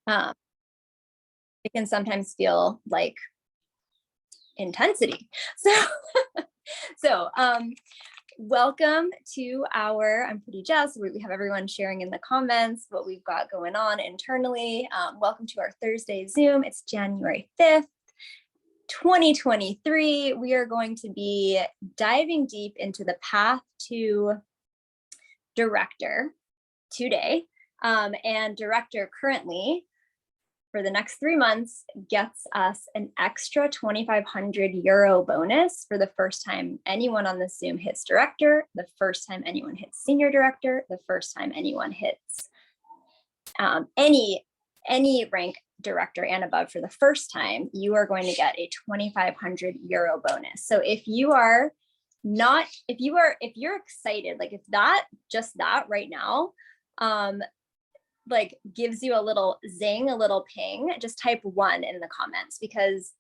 Um, it can sometimes feel like intensity. So welcome to I'm Pretty Jess. We have everyone sharing in the comments what we've got going on internally. Welcome to our Thursday Zoom. It's January 5th. 2023, we are going to be diving deep into the path to director today. And director currently, for the next 3 months, gets us an extra 2,500 euro bonus for the first time anyone on the Zoom hits director, the first time anyone hits senior director, the first time anyone hits any rank director and above for the first time, you are going to get a 2,500 euro bonus. So if you're excited, like if just that right now, like gives you a little zing, a little ping, just type 1 in the comments, because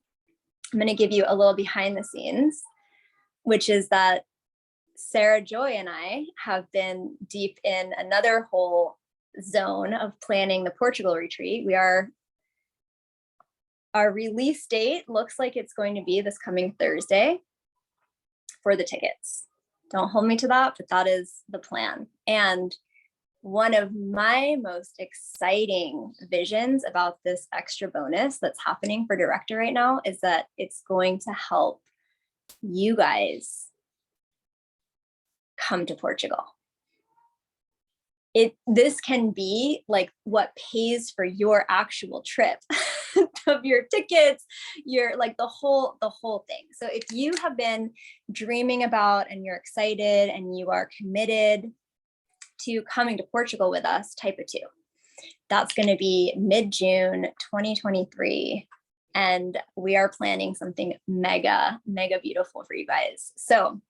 I'm going to give you a little behind the scenes, which is that Sarah Joy and I have been deep in another whole zone of planning the Portugal retreat. Our release date looks like it's going to be this coming Thursday for the tickets. Don't hold me to that, but that is the plan. And one of my most exciting visions about this extra bonus that's happening for director right now is that it's going to help you guys come to Portugal. This can be like what pays for your actual trip of your tickets, your like the whole thing. So if you have been dreaming about and you're excited and you are committed to coming to Portugal with us, type a 2. That's going to be mid-June 2023. And we are planning something mega, mega beautiful for you guys. So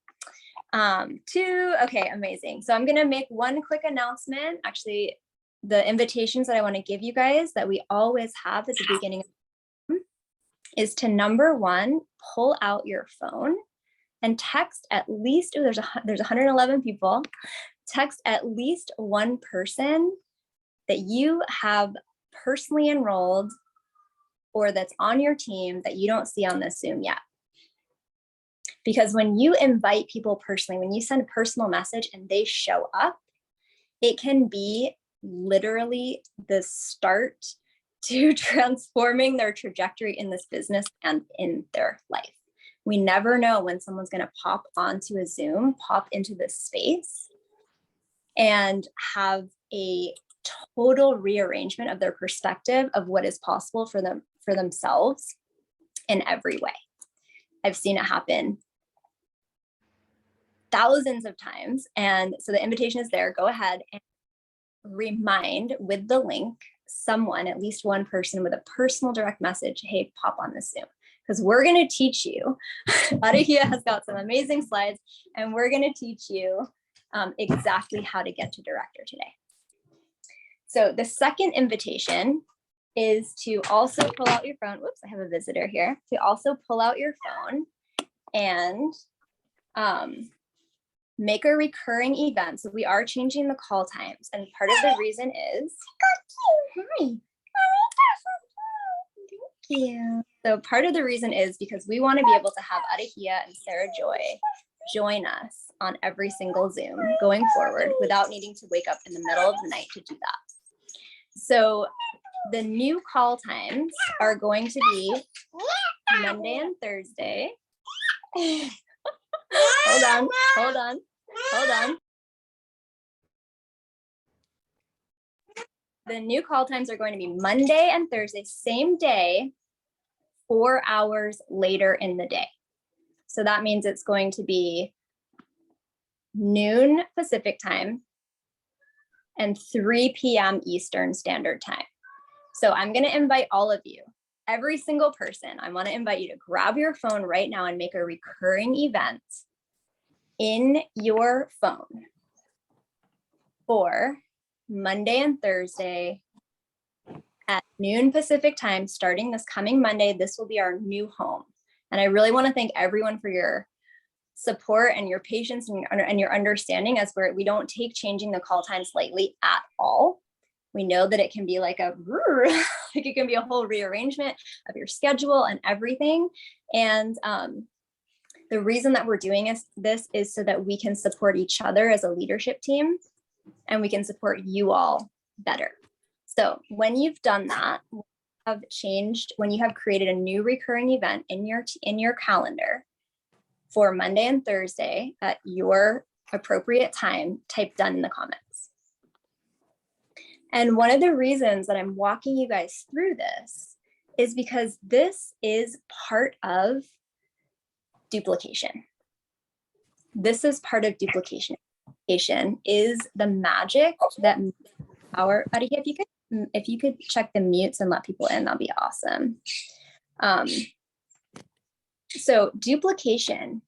okay, amazing. So I'm going to make one quick announcement. Actually, the invitations that I want to give you guys that we always have at the beginning is to, number 1, pull out your phone and text at least, there's 111 people, text at least one person that you have personally enrolled or that's on your team that you don't see on this Zoom yet. Because when you invite people personally, when you send a personal message and they show up, it can be literally the start to transforming their trajectory in this business and in their life. We never know when someone's going to pop onto a Zoom, pop into this space, and have a total rearrangement of their perspective of what is possible for them, for themselves in every way. I've seen it happen thousands of times. And so the invitation is there. Go ahead and remind with the link someone, at least one person with a personal direct message, hey, pop on this Zoom. Because we're going to teach you, Arahia has got some amazing slides, and we're going to teach you exactly how to get to director today. So the second invitation is to also pull out your phone. Whoops, I have a visitor here. To also pull out your phone and make a recurring event. So we are changing the call times. And part of the reason is, hi. Thank you. So part of the reason is because we want to be able to have Arahia and Sarah Joy join us on every single Zoom going forward without needing to wake up in the middle of the night to do that. So the new call times are going to be Monday and Thursday. Hold on. The new call times are going to be Monday and Thursday, same day, 4 hours later in the day. So that means it's going to be noon Pacific time and 3 p.m. Eastern Standard Time. So I'm going to invite all of you, every single person. I want to invite you to grab your phone right now and make a recurring event in your phone for Monday and Thursday at noon Pacific time, starting this coming Monday. This will be our new home. And I really want to thank everyone for your support and your patience and your understanding, as we don't take changing the call times lightly at all. We know that it can be like like it can be a whole rearrangement of your schedule and everything. And the reason that we're doing this is so that we can support each other as a leadership team, and we can support you all better. So when you've done that, when you have created a new recurring event in your calendar for Monday and Thursday at your appropriate time, type done in the comments. And one of the reasons that I'm walking you guys through this is because this is part of duplication. This is part of duplication. Duplication is the magic that our, if you could check the mutes and let people in, that'd be awesome. So duplication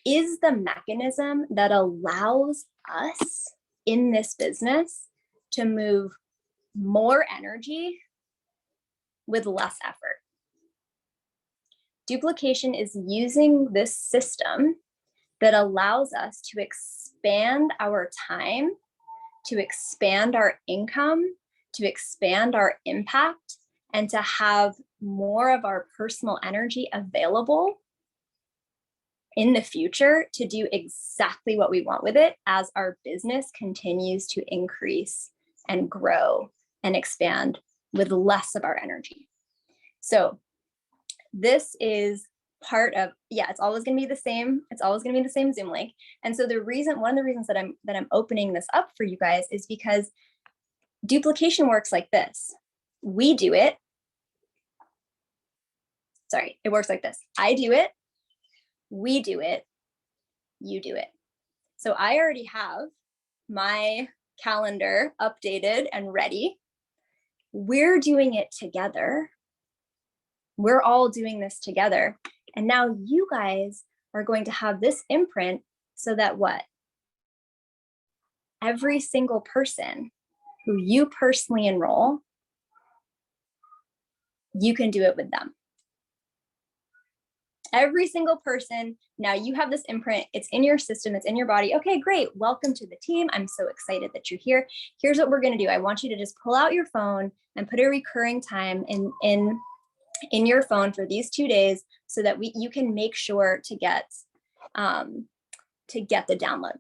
is the mechanism that allows us in this business to move more energy with less effort. Duplication is using this system that allows us to expand our time, to expand our income, to expand our impact, and to have more of our personal energy available in the future to do exactly what we want with it as our business continues to increase and grow and expand with less of our energy. So this is part of, it's always going to be the same. It's always going to be the same Zoom link. And so one of the reasons that I'm opening this up for you guys is because duplication works like this. We do it. Sorry, it works like this. I do it. We do it. You do it. So I already have my calendar updated and ready. We're doing it together. We're all doing this together. And now you guys are going to have this imprint so that what? Every single person who you personally enroll, you can do it with them. Every single person, now you have this imprint, it's in your system, it's in your body. Okay, great, welcome to the team. I'm so excited that you're here. Here's what we're gonna do. I want you to just pull out your phone and put a recurring time in your phone for these 2 days so that you can make sure to get the download.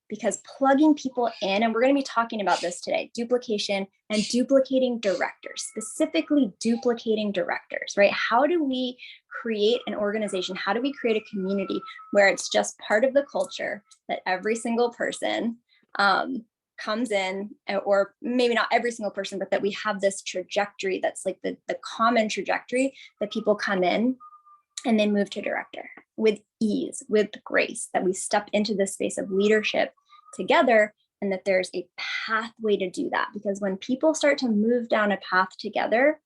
Because plugging people in, and we're going to be talking about this today, duplication and duplicating directors, specifically duplicating directors, right? How do we create an organization? How do we create a community where it's just part of the culture that every single person comes in, or maybe not every single person, but that we have this trajectory that's like the common trajectory that people come in and they move to director with ease, with grace, that we step into this space of leadership together, and that there's a pathway to do that. Because when people start to move down a path together,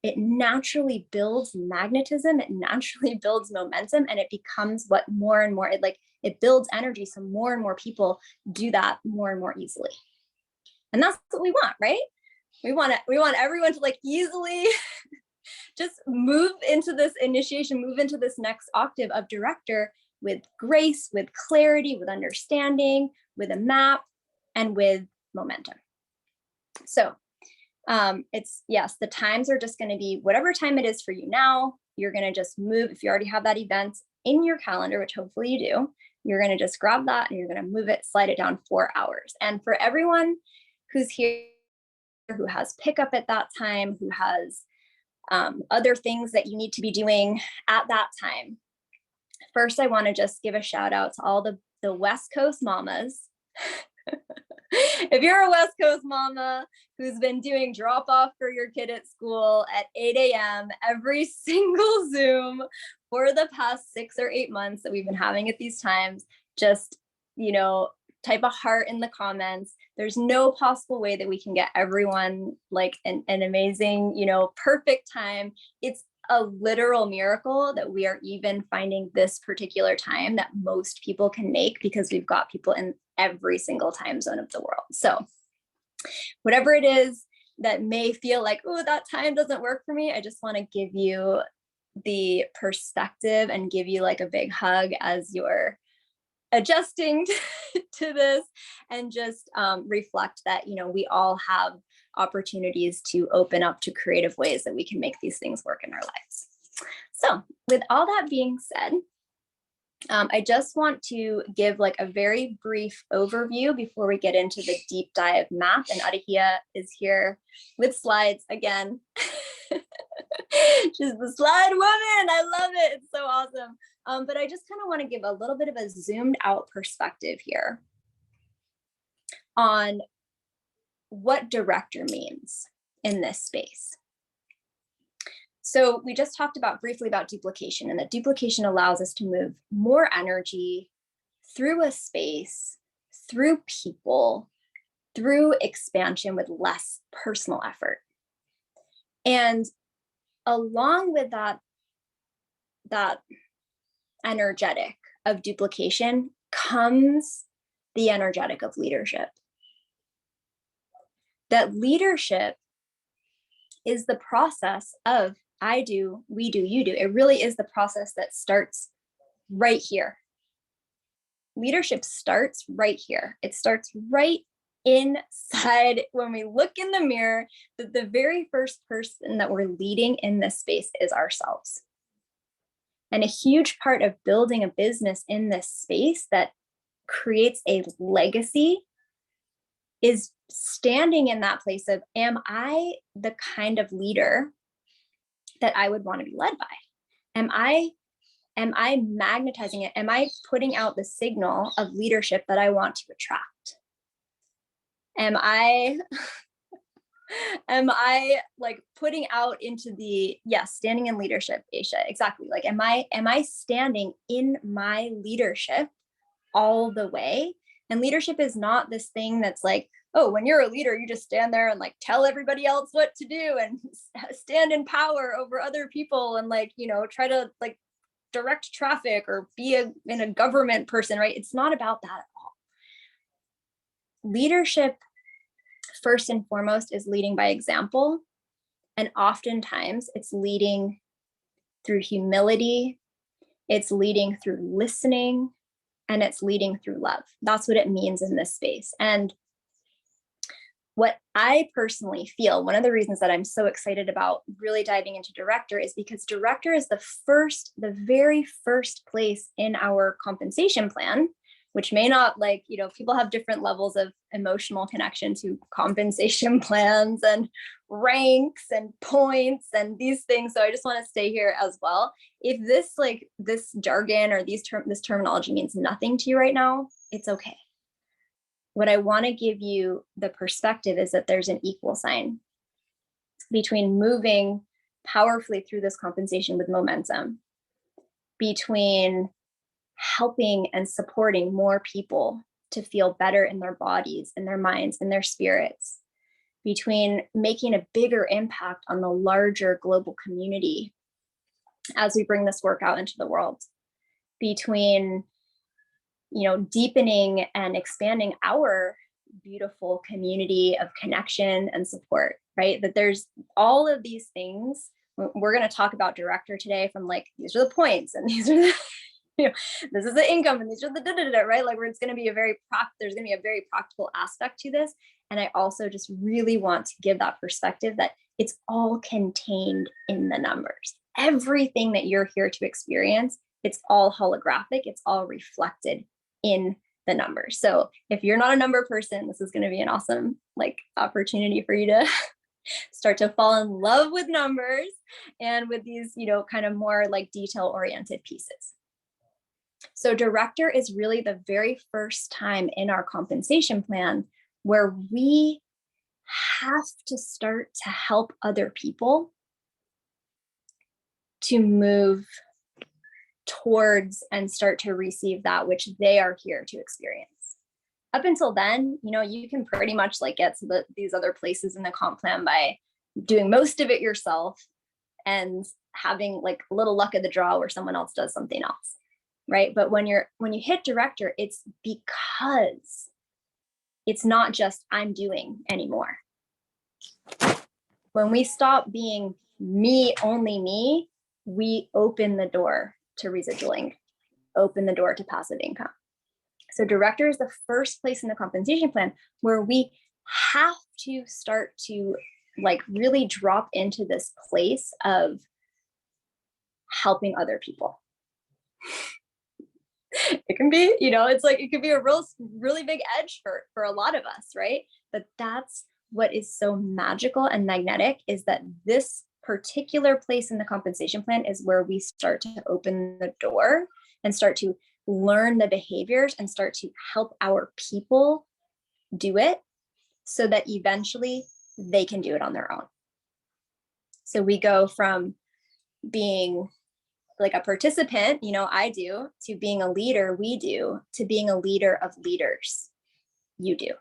it naturally builds magnetism, it naturally builds momentum, and it becomes what more and more, it builds energy. So more and more people do that more and more easily. And that's what we want, right? We want everyone to easily just move into this initiation, move into this next octave of director with grace, with clarity, with understanding, with a map, and with momentum. So the times are just going to be whatever time it is for you now. You're going to just move. If you already have that event in your calendar, which hopefully you do, you're going to just grab that and you're going to move it, slide it down 4 hours. And for everyone who's here, who has pickup at that time, who has other things that you need to be doing at that time, first, I want to just give a shout out to all the West Coast mamas. If you're a West Coast mama who's been doing drop off for your kid at school at 8 a.m. every single Zoom for the past 6 or 8 months that we've been having at these times, just, type a heart in the comments. There's no possible way that we can get everyone an amazing, perfect time. It's a literal miracle that we are even finding this particular time that most people can make, because we've got people in every single time zone of the world. So whatever it is that may feel like, oh, that time doesn't work for me, I just want to give you the perspective and give you a big hug as you're adjusting to this, and just reflect that, we all have opportunities to open up to creative ways that we can make these things work in our lives. So with all that being said, I just want to give like a very brief overview before we get into the deep dive math, and Arihia is here with slides again. She's the slide woman. I love it. It's so awesome. But I just kind of want to give a little bit of a zoomed out perspective here on what director means in this space. So we just talked about briefly about duplication, and that duplication allows us to move more energy through a space, through people, through expansion with less personal effort. And along with that energetic of duplication comes the energetic of leadership. That leadership is the process of I do, we do, you do. It really is the process that starts right here. Leadership starts right here. It starts right inside when we look in the mirror, that the very first person that we're leading in this space is ourselves. And a huge part of building a business in this space that creates a legacy is standing in that place of, am I the kind of leader that I would want to be led by? Am I magnetizing it? Am I putting out the signal of leadership that I want to attract? Am I like putting out into the, yes, standing in leadership, Aisha, exactly. Like, am I standing in my leadership all the way? And leadership is not this thing that's like, oh, when you're a leader, you just stand there and like tell everybody else what to do and stand in power over other people and like, you know, try to like direct traffic or be in a government person, right? It's not about that at all. Leadership, first and foremost, is leading by example. And oftentimes it's leading through humility, it's leading through listening, and it's leading through love. That's what it means in this space. And what I personally feel, one of the reasons that I'm so excited about really diving into director is because director is the very first place in our compensation plan, which may not, like, you know, people have different levels of emotional connection to compensation plans and ranks and points and these things. So I just want to stay here as well. If this jargon or this terminology means nothing to you right now, it's okay. What I want to give you the perspective is that there's an equal sign between moving powerfully through this compensation with momentum, between helping and supporting more people to feel better in their bodies, in their minds, in their spirits, between making a bigger impact on the larger global community as we bring this work out into the world, between, you know, deepening and expanding our beautiful community of connection and support, right? That there's all of these things. We're going to talk about director today from like, these are the points and these are the, you know, this is the income and these are the right? Like, where it's going to be there's going to be a very practical aspect to this. And I also just really want to give that perspective that it's all contained in the numbers. Everything that you're here to experience, it's all holographic. It's all reflected in the numbers. So if you're not a number person, this is going to be an awesome like opportunity for you to start to fall in love with numbers and with these, you know, kind of more like detail oriented pieces. So director is really the very first time in our compensation plan where we have to start to help other people to move towards and start to receive that which they are here to experience. Up until then, you know, you can pretty much like get to these other places in the comp plan by doing most of it yourself and having like a little luck of the draw where someone else does something else, right? But when you hit director, it's because it's not just I'm doing anymore. When we stop being me, only me, we open the door to residual income, open the door to passive income. So director is the first place in the compensation plan where we have to start to like really drop into this place of helping other people. It can be, it's like, it could be a really big edge for a lot of us, right? But that's what is so magical and magnetic, is that this particular place in the compensation plan is where we start to open the door and start to learn the behaviors and start to help our people do it so that eventually they can do it on their own. So we go from being like a participant, I do, to being a leader, we do, to being a leader of leaders, you do.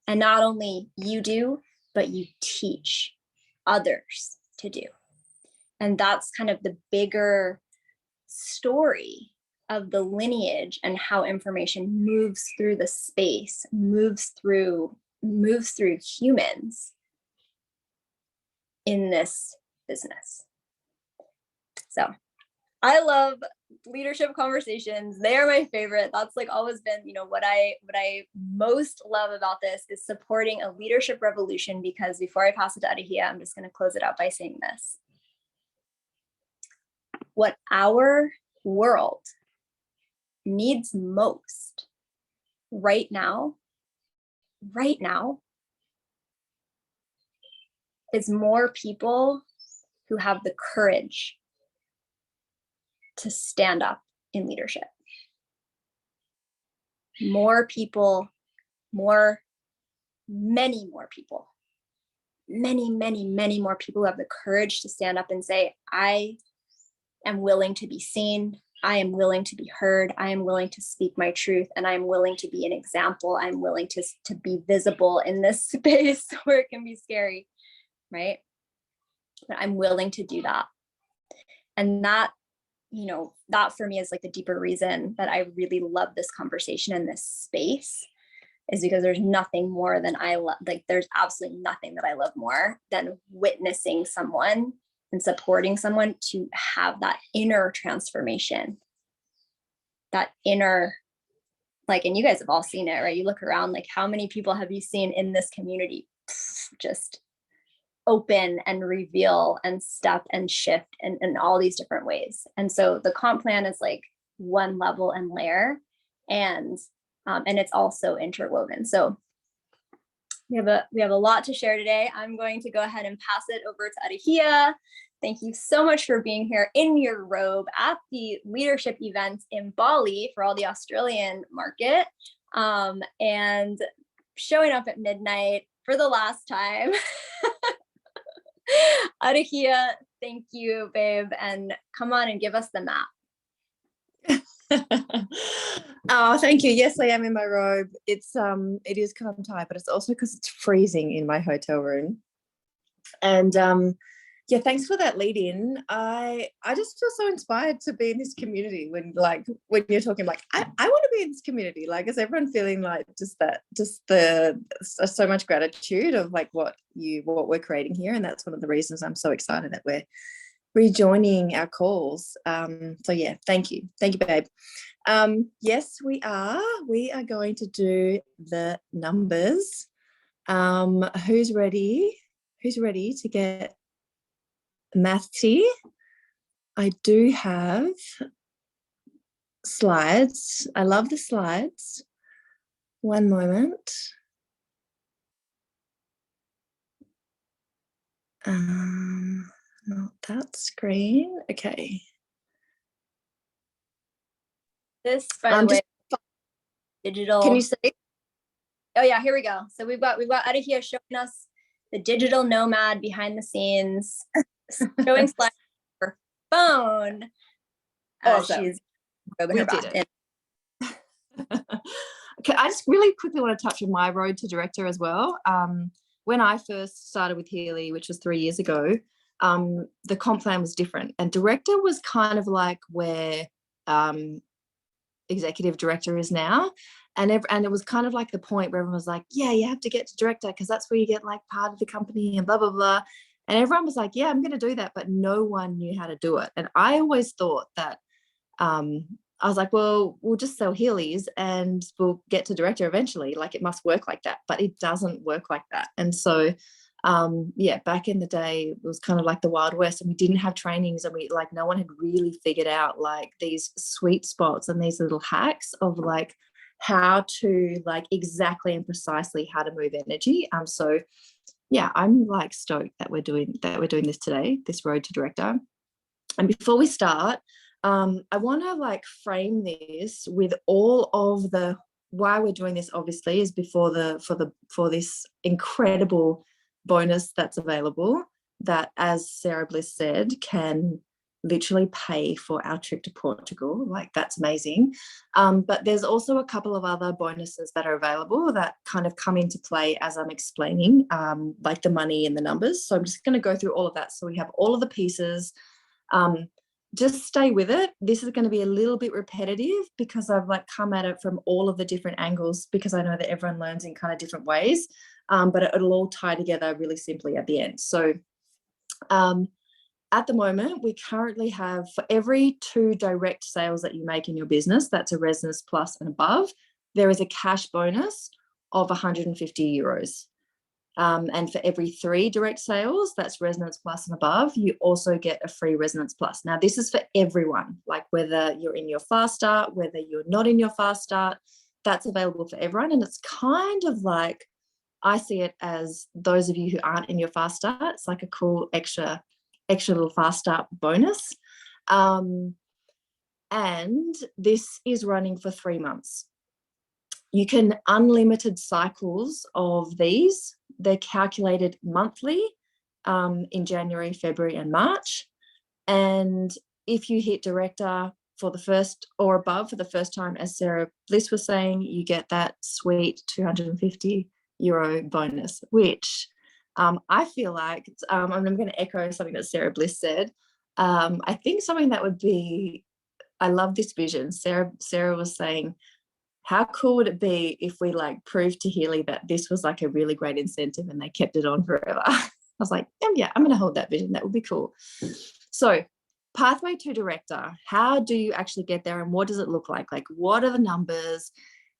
And not only you do, but you teach others to do. And that's kind of the bigger story of the lineage and how information moves through the space, moves through humans in this business. So I love leadership conversations. They are my favorite. That's like always been, what I most love about this is supporting a leadership revolution, because before I pass it to Arihia, I'm just going to close it out by saying this. What our world needs most right now is more people who have the courage to stand up in leadership. More people, many more people who have the courage to stand up and say, I am willing to be seen. I am willing to be heard. I am willing to speak my truth, and I am willing to be an example. I'm willing to be visible in this space where it can be scary, right? But I'm willing to do that. And that, that for me is like the deeper reason that I really love this conversation in this space, is because there's nothing more than I love. Like, there's absolutely nothing that I love more than witnessing someone and supporting someone to have that inner transformation, that inner, like, and you guys have all seen it, right? You look around, like, how many people have you seen in this community just open and reveal and step and shift in all these different ways? And so the comp plan is like one level and layer, and it's also interwoven. So we have a lot to share today. I'm going to go ahead and pass it over to Arihia. Thank you so much for being here in your robe at the leadership event in Bali for all the Australian market, and showing up at midnight for the last time. Arihia, thank you, babe, and come on and give us the map. Oh, thank you. Yes, I am in my robe. It is come time, but it's also because it's freezing in my hotel room. And yeah, thanks for that lead in. I just feel so inspired to be in this community when you're talking, like, I want to be in this community. Like, is everyone feeling like so much gratitude of like what we're creating here? And that's one of the reasons I'm so excited that we're rejoining our calls. So yeah, thank you, babe. Yes, we are going to do the numbers. Who's ready to get mathy? I do have slides. I love the slides. One moment. Not that screen. Okay. This, by the way, digital. Can you see? Oh yeah, here we go. So we've got Arihia showing us the digital nomad behind the scenes, showing slides on her phone. Awesome. She's we did it. Okay, I just really quickly want to touch on my road to director as well. When I first started with Healy, which was 3 years ago, the comp plan was different, and director was kind of like where executive director is now, and it was kind of like the point where everyone was like, yeah, you have to get to director because that's where you get like part of the company and blah blah blah, and everyone was like, yeah, I'm going to do that, but no one knew how to do it. And I always thought that I was like, well, we'll just sell Heelys and we'll get to director eventually. Like, it must work like that, but it doesn't work like that. And so, yeah, back in the day, it was kind of like the Wild West, and we didn't have trainings, and we like no one had really figured out like these sweet spots and these little hacks of like how to like exactly and precisely how to move energy. So yeah, I'm like stoked that we're doing this today, this road to director. And before we start, I want to like frame this with all of the why we're doing this. Obviously, is before for this incredible bonus that's available. That, as Sarah Bliss said, can literally pay for our trip to Portugal. Like, that's amazing. But there's also a couple of other bonuses that are available that kind of come into play as I'm explaining, like the money and the numbers. So I'm just going to go through all of that. So we have all of the pieces. Just stay with it. This is going to be a little bit repetitive because I've like come at it from all of the different angles, because I know that everyone learns in kind of different ways, but it'll all tie together really simply at the end. So at the moment, we currently have, for every 2 direct sales that you make in your business, that's a Resonance Plus and above, there is a cash bonus of 150 euros. And for every 3 direct sales, that's Resonance Plus and above, you also get a free Resonance Plus. Now, this is for everyone, like whether you're in your fast start, whether you're not in your fast start, that's available for everyone. And it's kind of like, I see it as those of you who aren't in your fast start, it's like a cool extra little fast start bonus. And this is running for 3 months. You can unlimited cycles of these. They're calculated monthly in January, February, and March. And if you hit director for the first or above for the first time, as Sarah Bliss was saying, you get that sweet 250 euro bonus, which I feel like, I'm going to echo something that Sarah Bliss said. I think something that would be, I love this vision. Sarah was saying, how cool would it be if we like proved to Healy that this was like a really great incentive and they kept it on forever? I was like, yeah, I'm going to hold that vision. That would be cool. So, pathway to director, how do you actually get there, and what does it look like? Like, what are the numbers?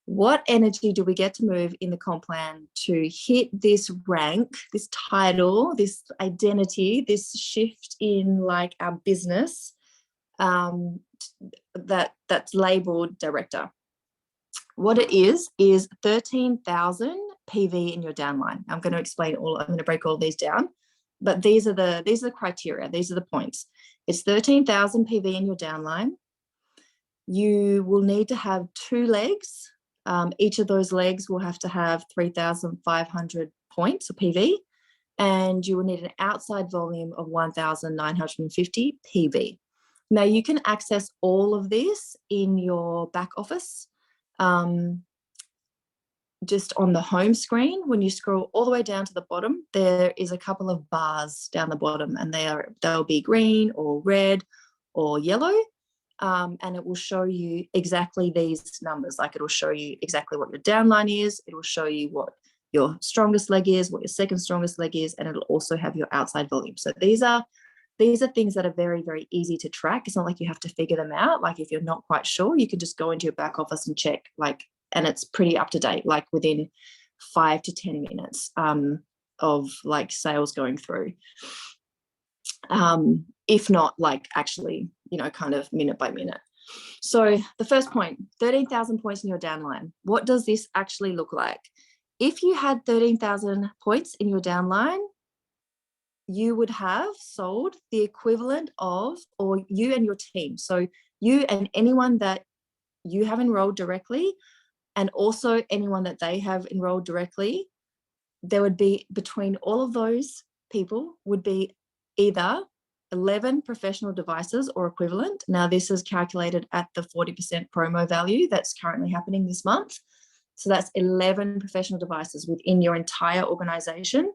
What energy do we get to move in the comp plan to hit this rank, this title, this identity, this shift in like our business that's labeled director? What it is 13,000 PV in your downline. I'm going to break all these down, but these are the criteria. These are the points. It's 13,000 PV in your downline. You will need to have 2 legs. Each of those legs will have to have 3,500 points of PV, and you will need an outside volume of 1,950 PV. Now, you can access all of this in your back office. Just on the home screen, when you scroll all the way down to the bottom, there is a couple of bars down the bottom, and they'll be green or red or yellow, and it will show you exactly these numbers. Like, it will show you exactly what your downline is, it will show you what your strongest leg is, what your second strongest leg is, and it'll also have your outside volume. So these are things that are very, very easy to track. It's not like you have to figure them out. Like, if you're not quite sure, you can just go into your back office and check, like, and it's pretty up to date, like within 5 to 10 minutes of like sales going through. If not, like, actually, kind of minute by minute. So the first point, 13,000 points in your downline. What does this actually look like? If you had 13,000 points in your downline, you would have sold the equivalent of, or you and your team, so you and anyone that you have enrolled directly, and also anyone that they have enrolled directly, there would be, between all of those people, would be either 11 professional devices or equivalent. Now, this is calculated at the 40% promo value that's currently happening this month. So that's 11 professional devices within your entire organization,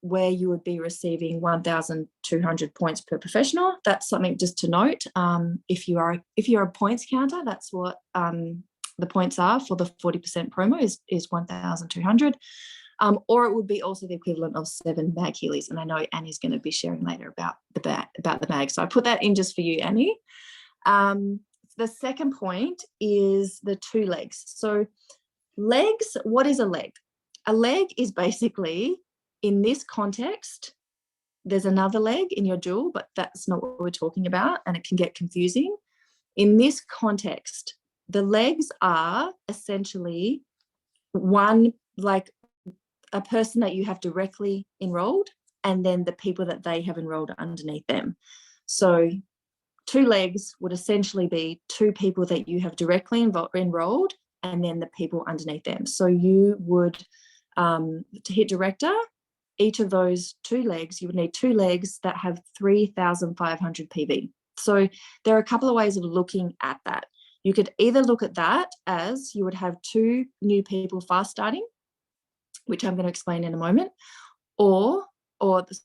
where you would be receiving 1,200 points per professional. That's something just to note. If you're a points counter, that's what the points are for the 40% promo is 1,200. Or it would be also the equivalent of 7 bag Heelys. And I know Annie's going to be sharing later about the bag. So I put that in just for you, Annie. the second point is the 2 legs. So legs, what is a leg? A leg is basically, in this context, there's another leg in your dual, but that's not what we're talking about, and it can get confusing. In this context, the legs are essentially one, like a person that you have directly enrolled, and then the people that they have enrolled underneath them. So 2 legs would essentially be 2 people that you have directly enrolled, and then the people underneath them. So you would, to hit director, each of those 2 legs, you would need 2 legs that have 3,500 PV. So there are a couple of ways of looking at that. You could either look at that as you would have 2 new people fast starting, which I'm going to explain in a moment, or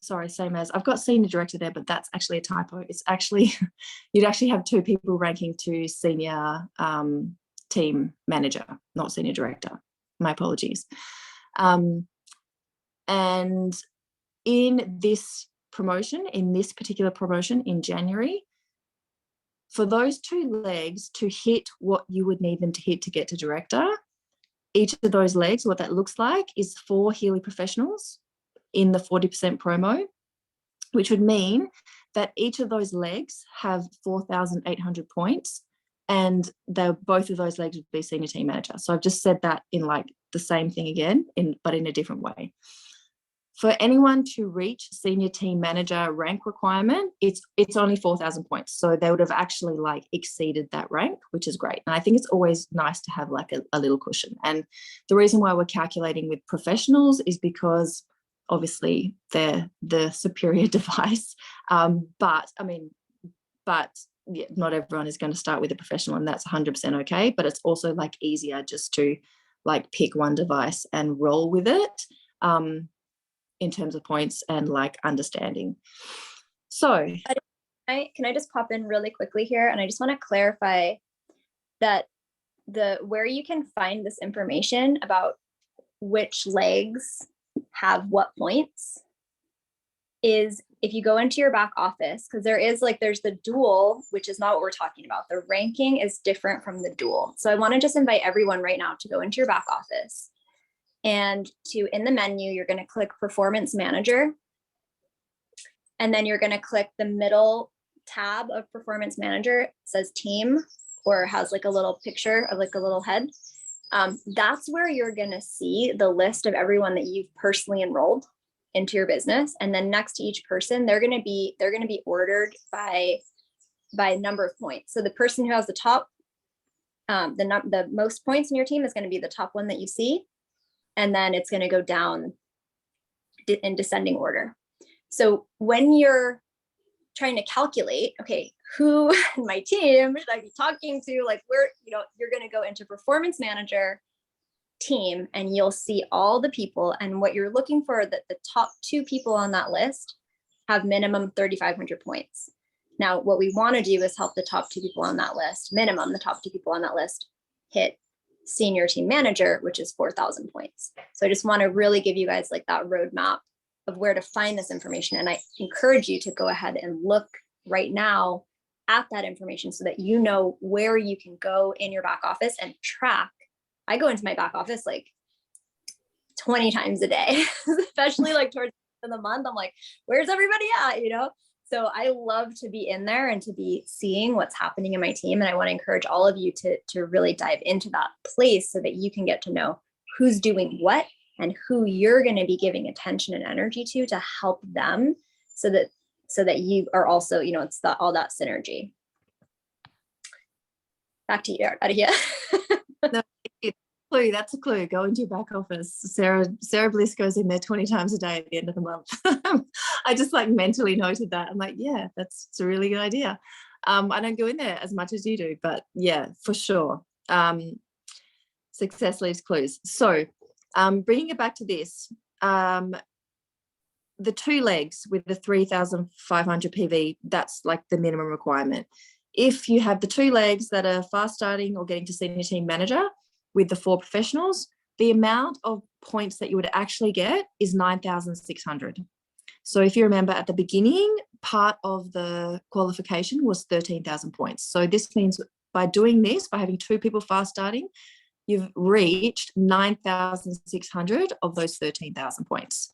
sorry, same as, I've got senior director there, but that's actually a typo. It's actually, you'd actually have 2 people ranking to senior team manager, not senior director. My apologies. And in this promotion, in this particular promotion in January, for those 2 legs to hit what you would need them to hit to get to director, each of those legs, what that looks like is 4 Healy professionals in the 40% promo, which would mean that each of those legs have 4,800 points, and both of those legs would be senior team manager. So I've just said that in like the same thing again, but in a different way. For anyone to reach senior team manager rank requirement, it's only 4,000 points. So they would have actually like exceeded that rank, which is great. And I think it's always nice to have like a little cushion. And the reason why we're calculating with professionals is because obviously they're the superior device. But yeah, not everyone is going to start with a professional, and that's 100% okay. But it's also like easier just to like pick one device and roll with it. In terms of points and like understanding. So can I just pop in really quickly here? And I just want to clarify that where you can find this information about which legs have what points is if you go into your back office, because there's the dual, which is not what we're talking about. The ranking is different from the dual. So I want to just invite everyone right now to go into your back office. And in the menu, you're going to click Performance Manager. And then you're going to click the middle tab of Performance Manager. It says Team, or has like a little picture of like a little head. That's where you're going to see the list of everyone that you've personally enrolled into your business. And then next to each person, they're going to be ordered by number of points. So the person who has the top, the most points in your team is going to be the top one that you see. And then it's going to go down in descending order. So when you're trying to calculate, okay, who in my team should I be talking to? Like you're going to go into Performance Manager team, and you'll see all the people. And what you're looking for, that the top 2 people on that list have minimum 3,500 points. Now, what we want to do is help the top 2 people on that list, the top 2 people on that list hit senior team manager, which is 4,000 points. So I just want to really give you guys like that roadmap of where to find this information. And I encourage you to go ahead and look right now at that information so that you know where you can go in your back office and track. I go into my back office like 20 times a day, especially like towards the end of the month. I'm like, where's everybody at? So I love to be in there and to be seeing what's happening in my team. And I want to encourage all of you to really dive into that place so that you can get to know who's doing what and who you're going to be giving attention and energy to help them so that you are also, it's all that synergy. Back to you, Adia. No, clue. That's a clue. Go into your back office. Sarah Bliss goes in there 20 times a day at the end of the month. I just like mentally noted that. I'm like, yeah, it's a really good idea. I don't go in there as much as you do, but yeah, for sure. Success leaves clues. So bringing it back to this, the 2 legs with the 3,500 PV, that's like the minimum requirement. If you have the 2 legs that are fast starting or getting to senior team manager with the 4 professionals, the amount of points that you would actually get is 9,600. So if you remember at the beginning, part of the qualification was 13,000 points. So this means by doing this, by having 2 people fast starting, you've reached 9,600 of those 13,000 points.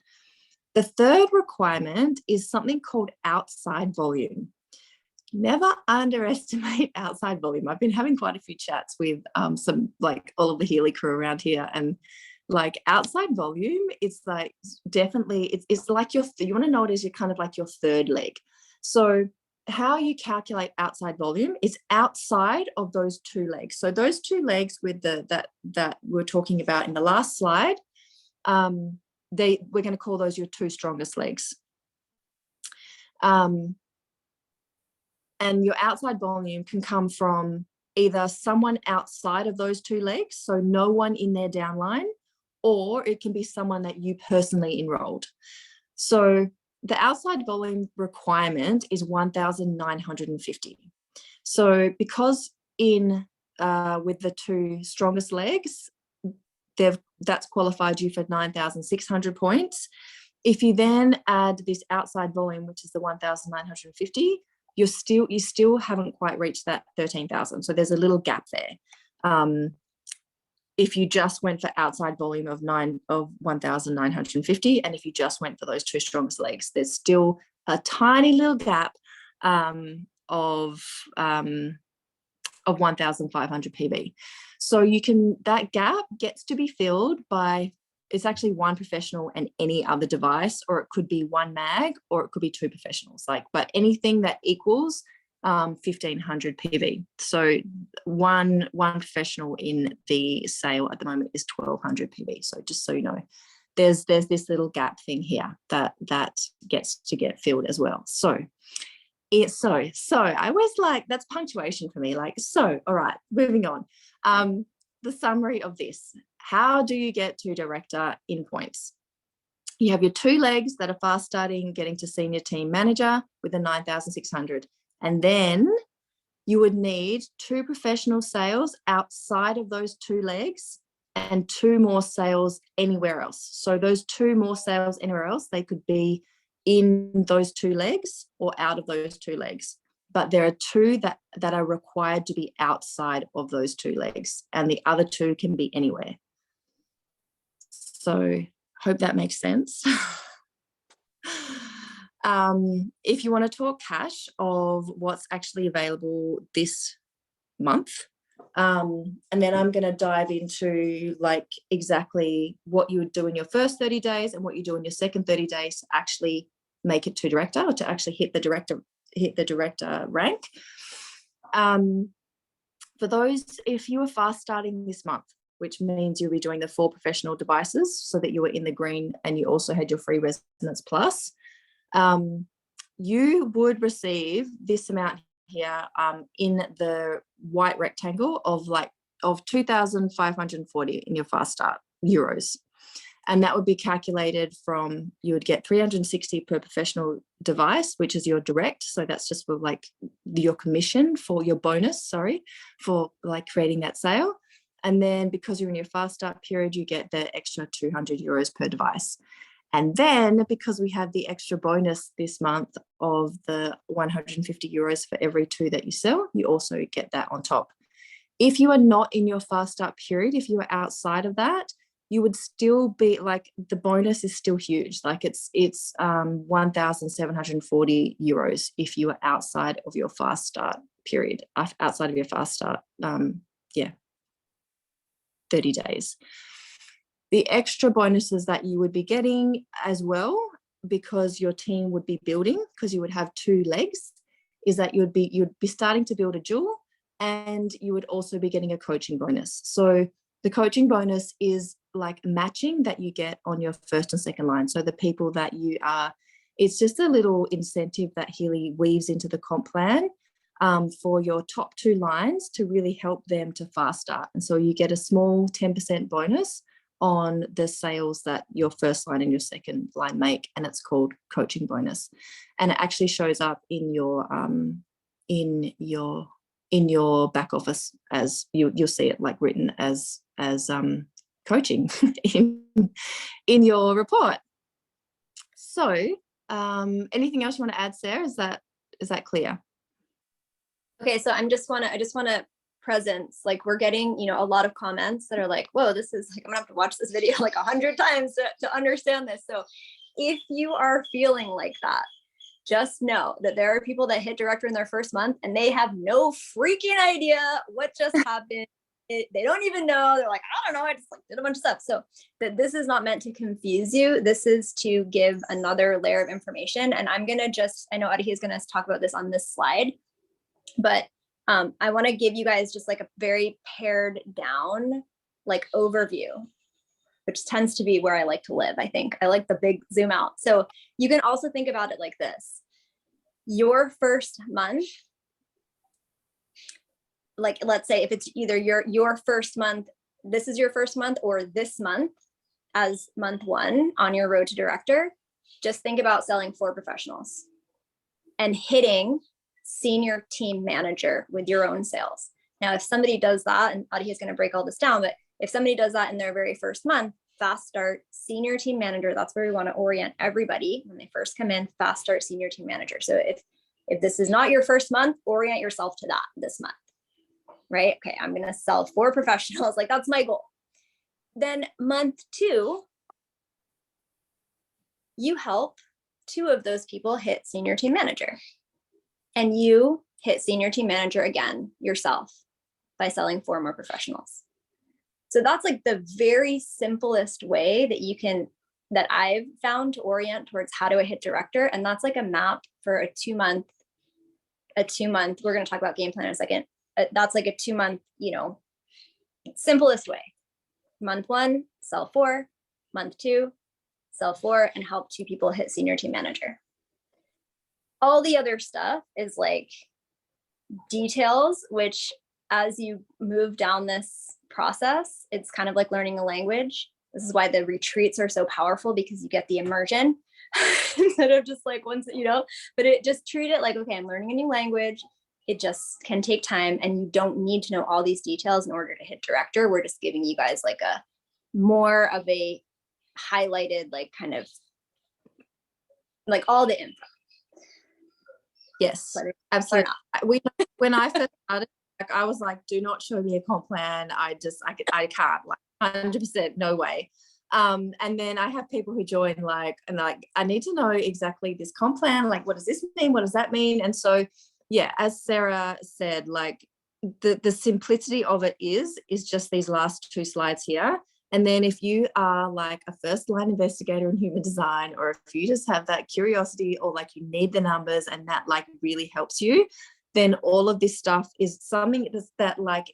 The third requirement is something called outside volume. Never underestimate outside volume. I've been having quite a few chats with some, like, all of the Healy crew around here, and like outside volume, it's like definitely it's like you want to know it as your kind of like your third leg. So how you calculate outside volume is outside of those 2 legs. So those 2 legs with that we're talking about in the last slide, we're going to call those your 2 strongest legs. And your outside volume can come from either someone outside of those 2 legs, so no one in their downline, or it can be someone that you personally enrolled. So the outside volume requirement is 1,950. So because with the 2 strongest legs, that's qualified you for 9,600 points. If you then add this outside volume, which is the 1,950, you still haven't quite reached that 13,000. So there's a little gap there. If you just went for outside volume of 1,950, and if you just went for those 2 strongest legs, there's still a tiny little gap of 1,500 PB. So that gap gets to be filled by, it's actually 1 professional and any other device, or it could be 1 mag, or it could be 2 professionals, but anything that equals 1,500 PV. So one professional in the sale at the moment is 1,200 PV. So just so you know, there's this little gap thing here that gets to get filled as well. So I was like, that's punctuation for me. Like, so, all right, moving on. The summary of this: how do you get to director in points? You have your 2 legs that are fast starting, getting to senior team manager with a 9,600. And then you would need 2 professional sales outside of those 2 legs and 2 more sales anywhere else. So those 2 more sales anywhere else, they could be in those 2 legs or out of those 2 legs. But there are 2 that are required to be outside of those 2 legs, and the other 2 can be anywhere. So hope that makes sense. If you want to talk cash of what's actually available this month, and then I'm going to dive into like exactly what you would do in your first 30 days and what you do in your second 30 days to actually make it to director, or to actually hit the director rank. For those, if you are fast starting this month, which means you'll be doing the 4 professional devices so that you were in the green and you also had your free Resonance Plus, you would receive this amount here in the white rectangle of 2,540 in your fast start euros. And that would be calculated from, you would get 360 per professional device, which is your direct. So that's just for like your commission for your bonus, for like creating that sale. And then because you're in your fast start period, you get the extra 200 euros per device. And then because we have the extra bonus this month of the 150 euros for every 2 that you sell, you also get that on top. If you are not in your fast start period, if you are outside of that, you would still be like, the bonus is still huge. Like it's 1,740 euros if you are outside of your fast start period, outside of your fast start, 30 days. The extra bonuses that you would be getting as well, because your team would be building, because you would have 2 legs, is that you'd be starting to build a dual, and you would also be getting a coaching bonus. So the coaching bonus is like matching that you get on your first and second line. So the people that you are, it's just a little incentive that Healy weaves into the comp plan for your top 2 lines to really help them to fast start. And so you get a small 10% bonus on the sales that your first line and your second line make, and it's called coaching bonus. And it actually shows up in your back office, as you'll see it like written as coaching in your report. So anything else you want to add, Sarah? Is that clear? Okay, so I just want to presence. Like we're getting, a lot of comments that are like, whoa, this is like, I'm gonna have to watch this video like 100 times to understand this. So if you are feeling like that, just know that there are people that hit director in their first month and they have no freaking idea what just happened. They don't even know. They're like, I don't know. I just like did a bunch of stuff. So that this is not meant to confuse you. This is to give another layer of information. And I'm going to I know Adihi is going to talk about this on this slide, but I want to give you guys just like a very pared down like overview, which tends to be where I like to live. I think I like the big zoom out. So you can also think about it like this. Your first month, like let's say if it's either your first month, this is your first month, or this month as month 1 on your road to director, just think about selling 4 professionals and hitting senior team manager with your own sales. Now, if somebody does that, and Adihi is going to break all this down, but if somebody does that in their very first month, fast start senior team manager, that's where we want to orient everybody when they first come in, fast start senior team manager. So if this is not your first month, orient yourself to that this month, right? Okay, I'm going to sell 4 professionals. Like that's my goal. Then month 2, you help 2 of those people hit senior team manager, and you hit senior team manager again yourself by selling 4 more professionals. So that's like the very simplest way that I've found to orient towards how do I hit director. And that's like a map for a 2-month, we're going to talk about game plan in a second. That's like a 2-month, simplest way. Month 1, sell 4, month 2, sell 4, and help 2 people hit senior team manager. All the other stuff is like details, which as you move down this process, it's kind of like learning a language. This is why the retreats are so powerful, because you get the immersion instead of just like once, but just treat it like, okay, I'm learning a new language. It just can take time, and you don't need to know all these details in order to hit director. We're just giving you guys like a more of a highlighted, like kind of like all the info. Yes, absolutely. When I first started, like, I was like, do not show me a comp plan. I can't, like 100%, no way. And then I have people who join and I need to know exactly this comp plan. Like, what does this mean? What does that mean? And so, yeah, as Sarah said, like the simplicity of it is just these last 2 slides here. And then if you are like a first line investigator in human design, or if you just have that curiosity, or like you need the numbers and that like really helps you, then all of this stuff is something that like,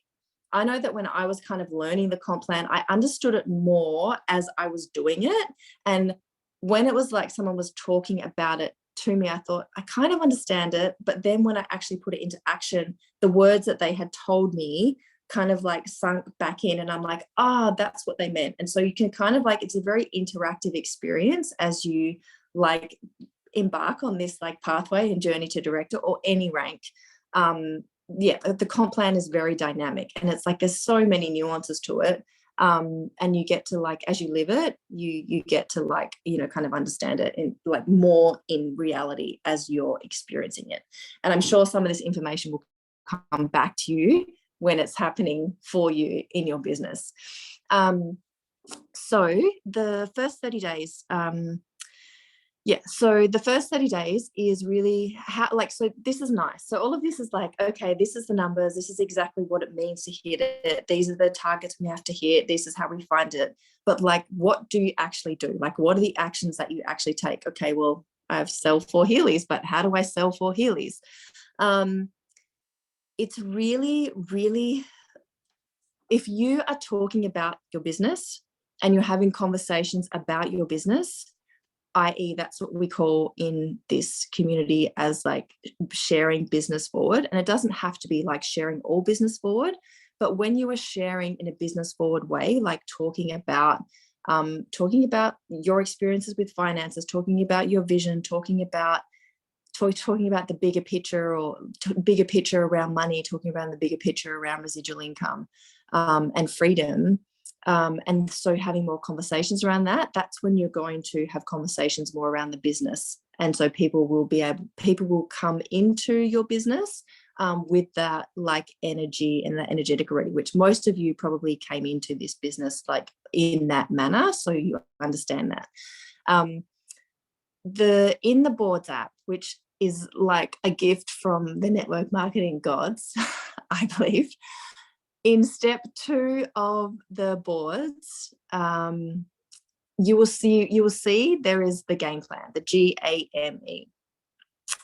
I know that when I was kind of learning the comp plan, I understood it more as I was doing it. And when it was like someone was talking about it to me, I thought, I kind of understand it. But then when I actually put it into action, the words that they had told me kind of like sunk back in, and I'm like, that's what they meant. And so you can kind of like, it's a very interactive experience as you like embark on this like pathway and journey to director or any rank. The comp plan is very dynamic, and it's like there's so many nuances to it, and you get to like, as you live it, you get to like, kind of understand it in like more in reality as you're experiencing it. And I'm sure some of this information will come back to you when it's happening for you in your business. So the first 30 days, so the first 30 days is really so this is nice. So all of this is like, okay, this is the numbers. This is exactly what it means to hit it. These are the targets we have to hit. This is how we find it. But like, what do you actually do? Like, what are the actions that you actually take? Okay, well, I have sell 4 Heelys, but how do I sell 4 Heelys? It's really, really, if you are talking about your business and you're having conversations about your business, i.e. that's what we call in this community as like sharing business forward. And it doesn't have to be like sharing all business forward, but when you are sharing in a business forward way, like talking about your experiences with finances, talking about your vision, talking about the bigger picture, or bigger picture around money, talking about the bigger picture around residual income and freedom. And so having more conversations around that's when you're going to have conversations more around the business. And so people will come into your business with that like energy and that energetic already, which most of you probably came into this business like in that manner, so you understand that. In the boards app, which is like a gift from the network marketing gods, I believe, in step 2 of the boards, you will see there is the game plan, the GAME.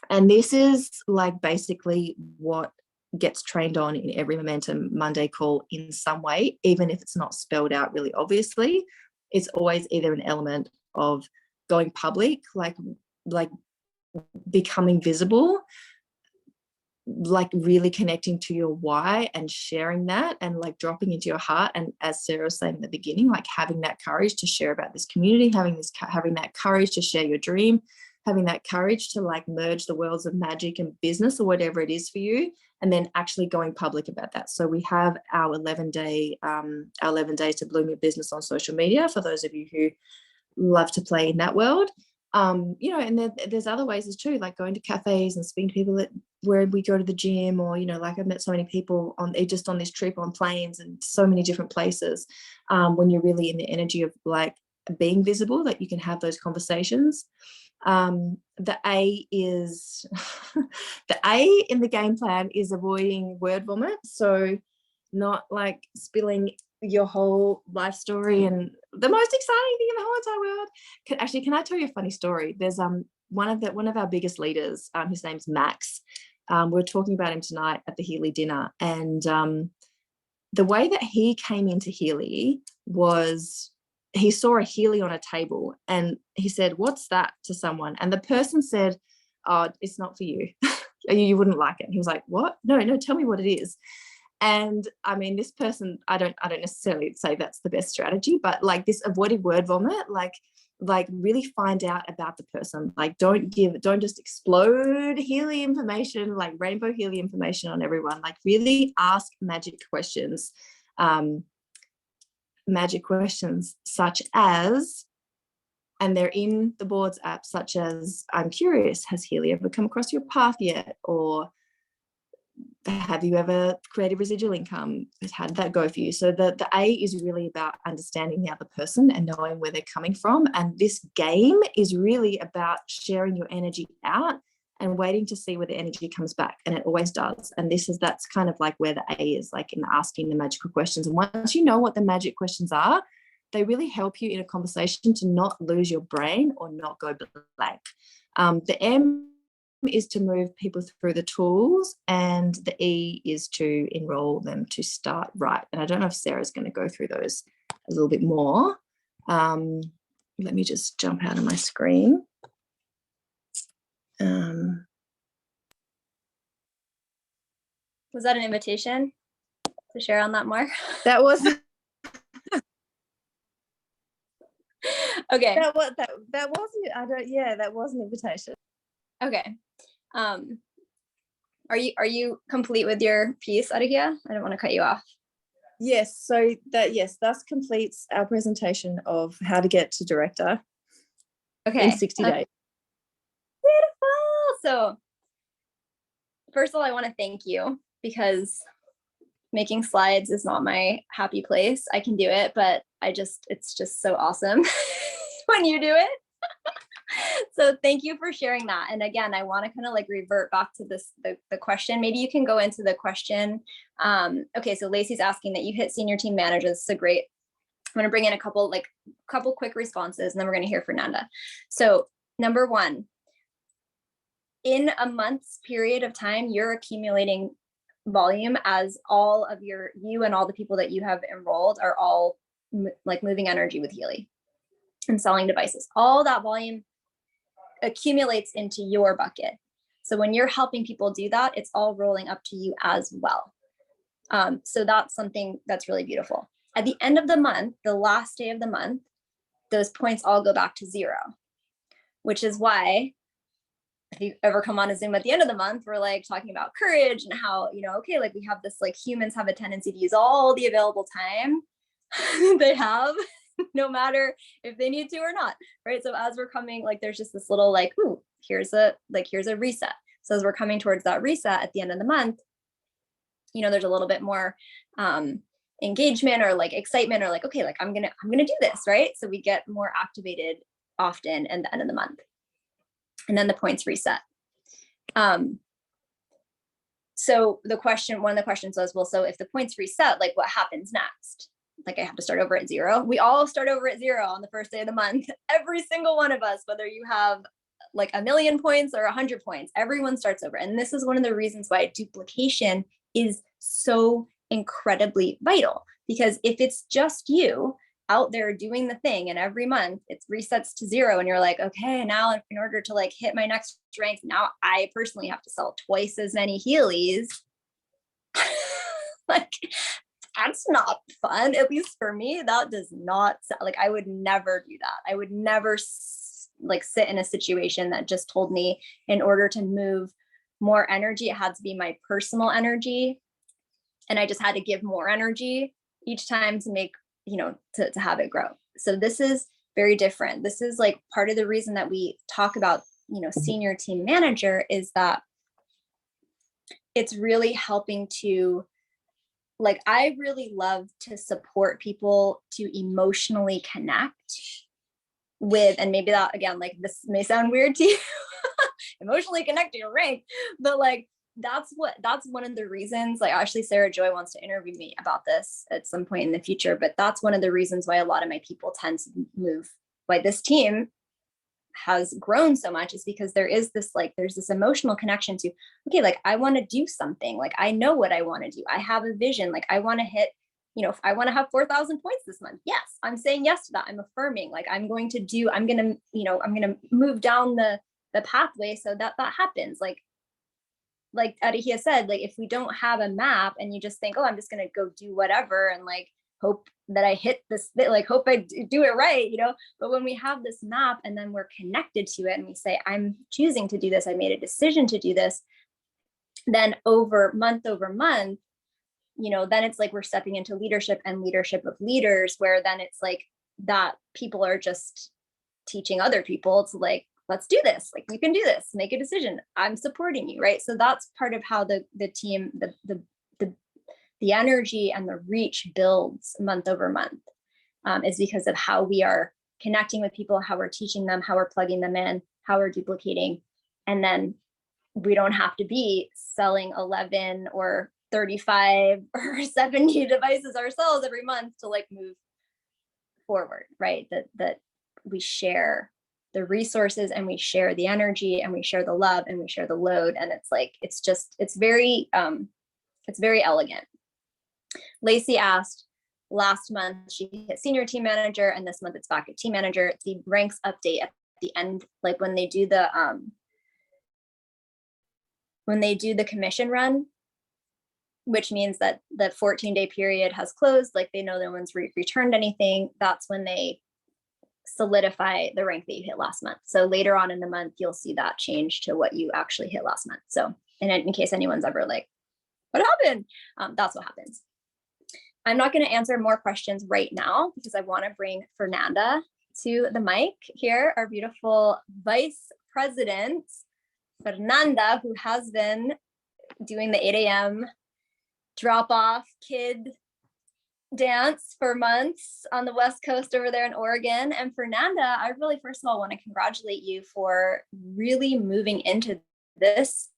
And this is like basically what gets trained on in every Momentum Monday call in some way, even if it's not spelled out really obviously. It's always either an element of going public, like becoming visible, like really connecting to your why and sharing that and like dropping into your heart. And as Sarah was saying at the beginning, like having that courage to share about this community, having that courage to share your dream, having that courage to like merge the worlds of magic and business or whatever it is for you, and then actually going public about that. So we have our 11 days to bloom your business on social media for those of you who love to play in that world. You know, and there's other ways as too, like going to cafes and speaking to people where we go to the gym, or, you know, like I've met so many people on this trip on planes and so many different places, when you're really in the energy of like being visible, that you can have those conversations. The A is the A in the game plan is avoiding word vomit. So not like spilling your whole life story and the most exciting thing in the whole entire world. Can I tell you a funny story? There's one of our biggest leaders, his name's Max. We're talking about him tonight at the Healy dinner, and the way that he came into Healy was he saw a Healy on a table and he said, "What's that?" to someone, and the person said, "Oh, it's not for you. You wouldn't like it." And he was like, "What? No, tell me what it is." And I mean, this person, I don't necessarily say that's the best strategy, but like this avoiding word vomit, like really find out about the person. Like don't just explode Healy information, like rainbow Healy information on everyone. Like really ask magic questions such as, and they're in the boards app, such as, "I'm curious, has Healy ever come across your path yet?" Or, "Have you ever created residual income? How did that go for you?" So the A is really about understanding the other person and knowing where they're coming from. And this game is really about sharing your energy out and waiting to see where the energy comes back. And it always does. And that's kind of like where the A is, like in asking the magical questions. And once you know what the magic questions are, they really help you in a conversation to not lose your brain or not go blank. The M is to move people through the tools, and the E is to enroll them to start right. And I don't know if Sarah's going to go through those a little bit more. Let me just jump out of my screen. Was that an invitation to share on that more? That was okay. that wasn't. That was an invitation. Okay. Are you complete with your piece, Arikia? I don't want to cut you off. Yes. So thus completes our presentation of how to get to director. Okay. In 60 days. Beautiful. So first of all, I want to thank you, because making slides is not my happy place. I can do it, but it's just so awesome when you do it. So thank you for sharing that. And again, I want to kind of like revert back to the question. Maybe you can go into the question. Okay, so Lacey's asking that you hit senior team managers. So great. I'm going to bring in a couple quick responses, and then we're going to hear Fernanda. So number 1, in a month's period of time, you're accumulating volume as all of you and all the people that you have enrolled are all like moving energy with Healy and selling devices. All that volume accumulates into your bucket. So when you're helping people do that, it's all rolling up to you as well. So that's something that's really beautiful. At the end of the month, the last day of the month, those points all go back to 0, which is why if you ever come on a Zoom at the end of the month, we're like talking about courage and how, okay, like we have this, like humans have a tendency to use all the available time they have, no matter if they need to or not, right? So as we're coming, like there's just this little like, ooh, here's a reset. So as we're coming towards that reset at the end of the month, there's a little bit more engagement or like excitement or like, okay, like I'm gonna do this, right? So we get more activated often at the end of the month, and then the points reset. So one of the questions was, well, so if the points reset, like what happens next? Like I have to start over at 0. We all start over at 0 on the first day of the month. Every single one of us, whether you have like 1,000,000 points or 100 points, everyone starts over. And this is one of the reasons why duplication is so incredibly vital, because if it's just you out there doing the thing and every month it resets to 0 and you're like, okay, now in order to like hit my next rank, now I personally have to sell twice as many Heelys. Like that's not fun. At least for me, that does not like, I would never do that. I would never like sit in a situation that just told me in order to move more energy, it had to be my personal energy. And I just had to give more energy each time to make, to have it grow. So this is very different. This is like part of the reason that we talk about, senior team manager, is that it's really helping to, like, I really love to support people to emotionally connect with, and maybe that, again, like this may sound weird to you, emotionally connect to your rank, but like, that's one of the reasons, like actually Sarah Joy wants to interview me about this at some point in the future, but that's one of the reasons why a lot of my people tend to move, why this team has grown so much, is because there's this emotional connection to, okay, like I want to do something, like I know what I want to do, I have a vision, like I want to hit, if I want to have 4,000 points this month, yes, I'm saying yes to that. I'm affirming, like I'm going to move down the pathway so that happens. Like Adihya said, like if we don't have a map and you just think, oh, I'm just going to go do whatever and like hope that I hit this, like hope I do it right, but when we have this map and then we're connected to it and we say, I'm choosing to do this, I made a decision to do this, then over month, then it's like we're stepping into leadership and leadership of leaders, where then it's like that people are just teaching other people to like, let's do this, like you can do this, make a decision, I'm supporting you, right? So that's part of how the team, the energy and the reach builds month over month, is because of how we are connecting with people, how we're teaching them, how we're plugging them in, how we're duplicating. And then we don't have to be selling 11 or 35 or 70 devices ourselves every month to like move forward, right? That we share the resources and we share the energy and we share the love and we share the load. And it's like, it's very elegant. Lacey asked, last month she hit senior team manager and this month it's back at team manager. The ranks update at the end, like when they do the commission run, which means that the 14-day period has closed, like they know no one's returned anything, that's when they solidify the rank that you hit last month. So later on in the month, you'll see that change to what you actually hit last month. So in case anyone's ever like, what happened? That's what happens. I'm not going to answer more questions right now because I want to bring Fernanda to the mic here, our beautiful vice president, Fernanda, who has been doing the 8 a.m. drop-off kid dance for months on the West Coast over there in Oregon. And Fernanda, I really, first of all, want to congratulate you for really moving into this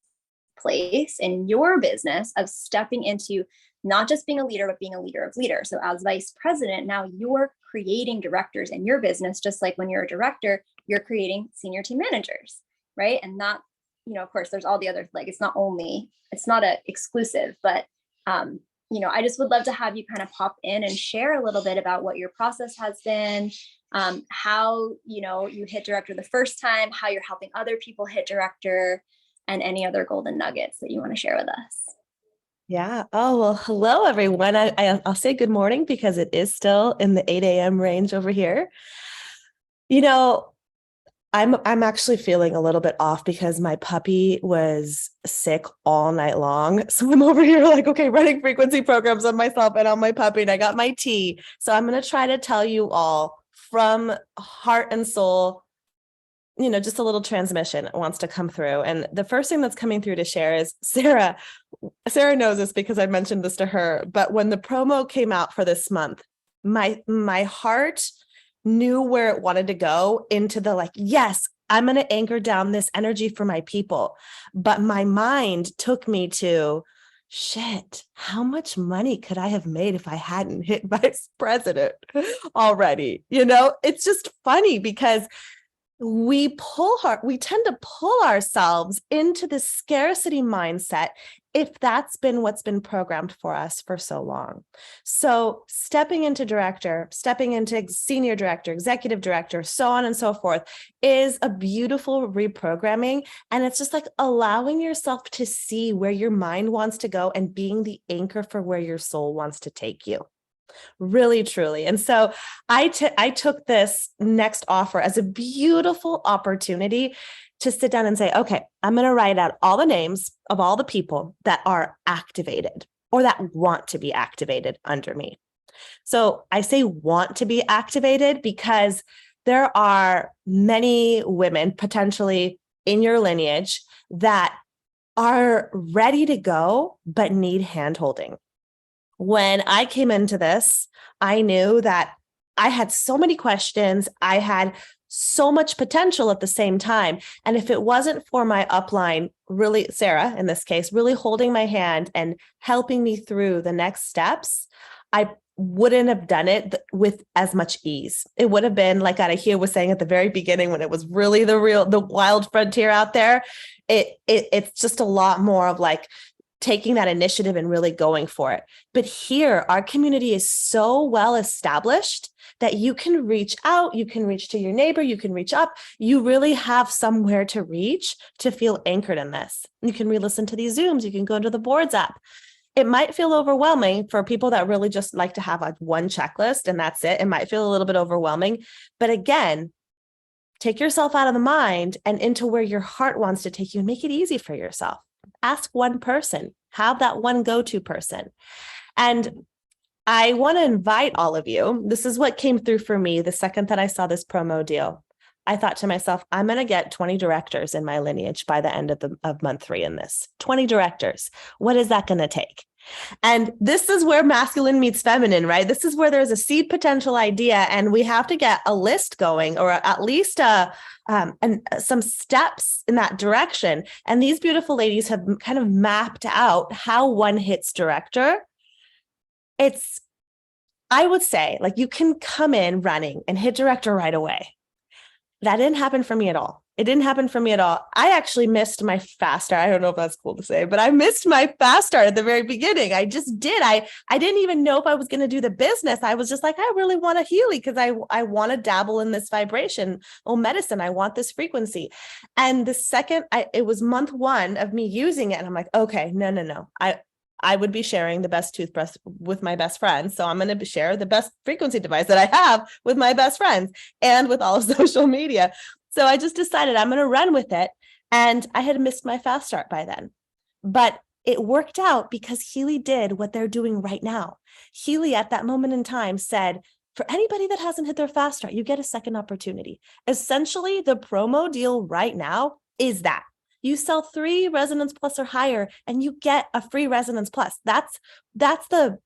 place in your business of stepping into not just being a leader, but being a leader of leaders. So as vice president, now you're creating directors in your business, just like when you're a director, you're creating senior team managers, right? And not, of course, there's all the other, like, it's not a exclusive, but I just would love to have you kind of pop in and share a little bit about what your process has been, how, you hit director the first time, how you're helping other people hit director, and any other golden nuggets that you want to share with us. Yeah. Oh, well, hello, everyone. I'll say good morning because it is still in the 8 a.m. range over here. I'm actually feeling a little bit off because my puppy was sick all night long. So I'm over here like, okay, running frequency programs on myself and on my puppy, and I got my tea. So I'm going to try to tell you all from heart and soul just a little transmission wants to come through. And the first thing that's coming through to share is Sarah. Sarah knows this because I mentioned this to her, but when the promo came out for this month, my heart knew where it wanted to go into the like, yes, I'm going to anchor down this energy for my people. But my mind took me to, shit, how much money could I have made if I hadn't hit vice president already? It's just funny because we tend to pull ourselves into this scarcity mindset if that's been what's been programmed for us for so long. So stepping into director, stepping into senior director, executive director, so on and so forth is a beautiful reprogramming. And it's just like allowing yourself to see where your mind wants to go and being the anchor for where your soul wants to take you. Really, truly. And so I took this next offer as a beautiful opportunity to sit down and say, okay, I'm going to write out all the names of all the people that are activated or that want to be activated under me. So I say want to be activated because there are many women potentially in your lineage that are ready to go, but need handholding. When I came into this, I knew that I had so many questions. I had so much potential at the same time. And if it wasn't for my upline, really, Sarah, in this case, really holding my hand and helping me through the next steps, I wouldn't have done it with as much ease. It would have been like Adahir was saying at the very beginning, when it was really the wild frontier out there. It's just a lot more of like, taking that initiative and really going for it. But here, our community is so well established that you can reach out, you can reach to your neighbor, you can reach up. You really have somewhere to reach to feel anchored in this. You can re-listen to these Zooms, you can go to the boards app. It might feel overwhelming for people that really just like to have like one checklist and that's it. It might feel a little bit overwhelming. But again, take yourself out of the mind and into where your heart wants to take you and make it easy for yourself. Ask one person, have that one go-to person. And I want to invite all of you. This is what came through for me the second that I saw this promo deal. I thought to myself, I'm going to get 20 directors in my lineage by the end of month 3 in this. 20 directors. What is that going to take? And this is where masculine meets feminine, right? This is where there's a seed potential idea, and we have to get a list going, or at least some steps in that direction. And these beautiful ladies have kind of mapped out how one hits director. I would say, like, you can come in running and hit director right away. That didn't happen for me at all. It didn't happen for me at all. I actually missed my fast start. I don't know if that's cool to say, but I missed my fast start at the very beginning. I just did. I didn't even know if I was going to do the business. I was just like, I really want a Healy because I want to dabble in this vibration or medicine. I want this frequency. And the second it was month 1 of me using it, and I'm like, okay, no. I would be sharing the best toothbrush with my best friends. So I'm going to share the best frequency device that I have with my best friends and with all of social media. So I just decided I'm going to run with it. And I had missed my fast start by then. But it worked out because Healy did what they're doing right now. Healy at that moment in time said, for anybody that hasn't hit their fast start, you get a second opportunity. Essentially, the promo deal right now is that. You sell 3 Resonance Plus or higher, and you get a free Resonance Plus. That's the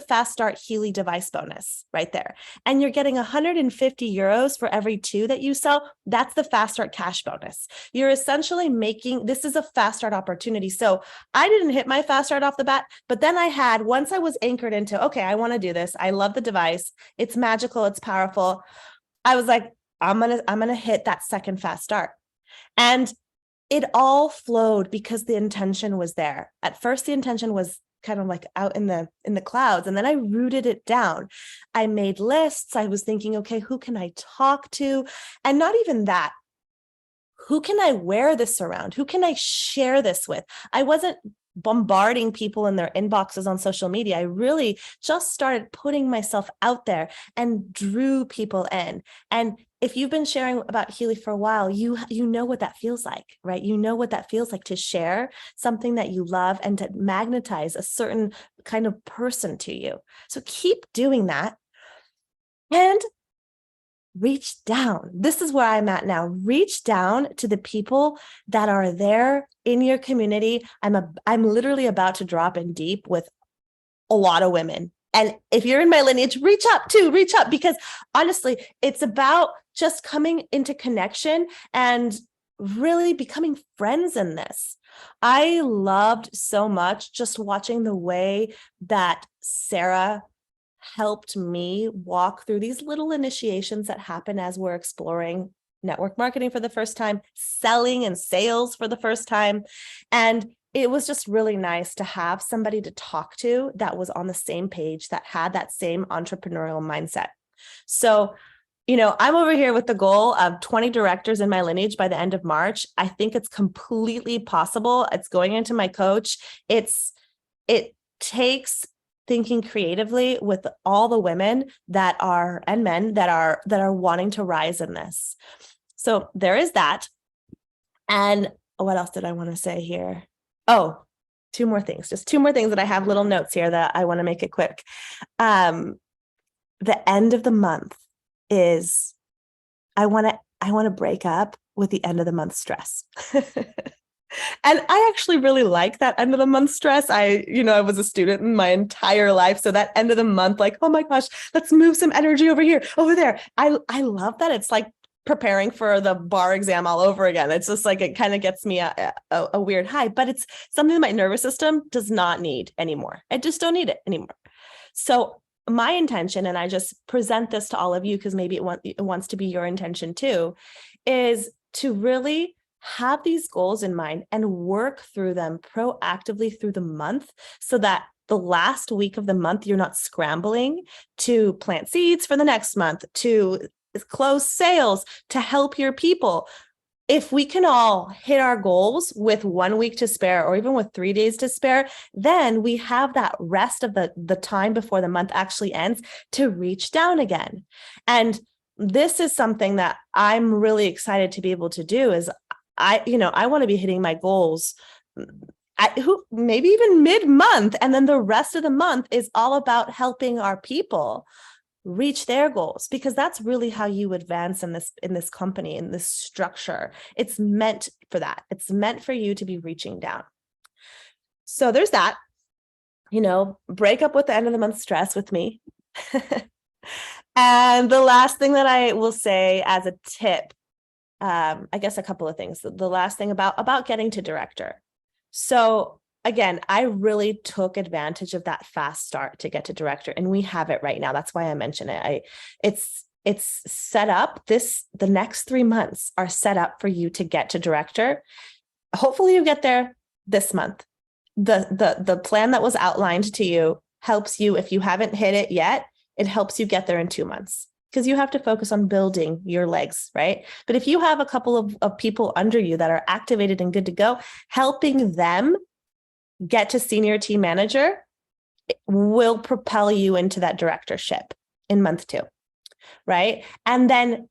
Fast Start Healy device bonus right there. And you're getting 150 euros for every 2 that you sell. That's the Fast Start cash bonus. You're essentially this is a Fast Start opportunity. So I didn't hit my Fast Start off the bat, but then once I was anchored into, okay, I want to do this. I love the device. It's magical. It's powerful. I was like, I'm going to hit that second Fast Start. And it all flowed because the intention was there. At first, the intention was kind of like out in the clouds. And then I rooted it down. I made lists. I was thinking, okay, who can I talk to? And not even that. Who can I wear this around? Who can I share this with? I wasn't bombarding people in their inboxes on social media. I really just started putting myself out there and drew people in. And if you've been sharing about Healy for a while, you know what that feels like, right? You know what that feels like to share something that you love and to magnetize a certain kind of person to you. So keep doing that. And reach down. This is where I'm at now. Reach down to the people that are there in your community. I'm literally about to drop in deep with a lot of women. And if you're in my lineage, reach up, because honestly, it's about just coming into connection and really becoming friends in this. I loved so much just watching the way that Sarah helped me walk through these little initiations that happen as we're exploring network marketing for the first time, selling and sales for the first time. And it was just really nice to have somebody to talk to that was on the same page, that had that same entrepreneurial mindset. So, I'm over here with the goal of 20 directors in my lineage by the end of March. I think it's completely possible. It's going into my coach. It takes thinking creatively with all the women and men that are wanting to rise in this. So there is that. And what else did I want to say here? Oh, two more things that I have little notes here that I want to make it quick. The end of the month is, I want to break up with the end of the month stress. And I actually really like that end of the month stress. I was a student in my entire life. So that end of the month, like, oh my gosh, let's move some energy over here, over there. I love that. It's like preparing for the bar exam all over again. It's just like, it kind of gets me a weird high, but it's something my nervous system does not need anymore. I just don't need it anymore. So my intention, and I just present this to all of you because maybe it wants to be your intention too, is to really have these goals in mind and work through them proactively through the month, so that the last week of the month, you're not scrambling to plant seeds for the next month, to close sales, to help your people. If we can all hit our goals with 1 week to spare, or even with 3 days to spare, then we have that rest of the time before the month actually ends to reach down again. And this is something that I'm really excited to be able to do. Is I want to be hitting my goals maybe even mid-month. And then the rest of the month is all about helping our people reach their goals, because that's really how you advance in this company, in this structure. It's meant for that. It's meant for you to be reaching down. So there's that, break up with the end of the month stress with me. And the last thing that I will say as a tip, I guess a couple of things. The last thing about getting to director. So again, I really took advantage of that fast start to get to director, and we have it right now. That's why I mention it. It's set up. The next 3 months are set up for you to get to director. Hopefully you get there this month. The plan that was outlined to you helps you. If you haven't hit it yet, it helps you get there in 2 months, because you have to focus on building your legs, right? But if you have a couple of people under you that are activated and good to go, helping them get to senior team manager will propel you into that directorship in month 2, right? And then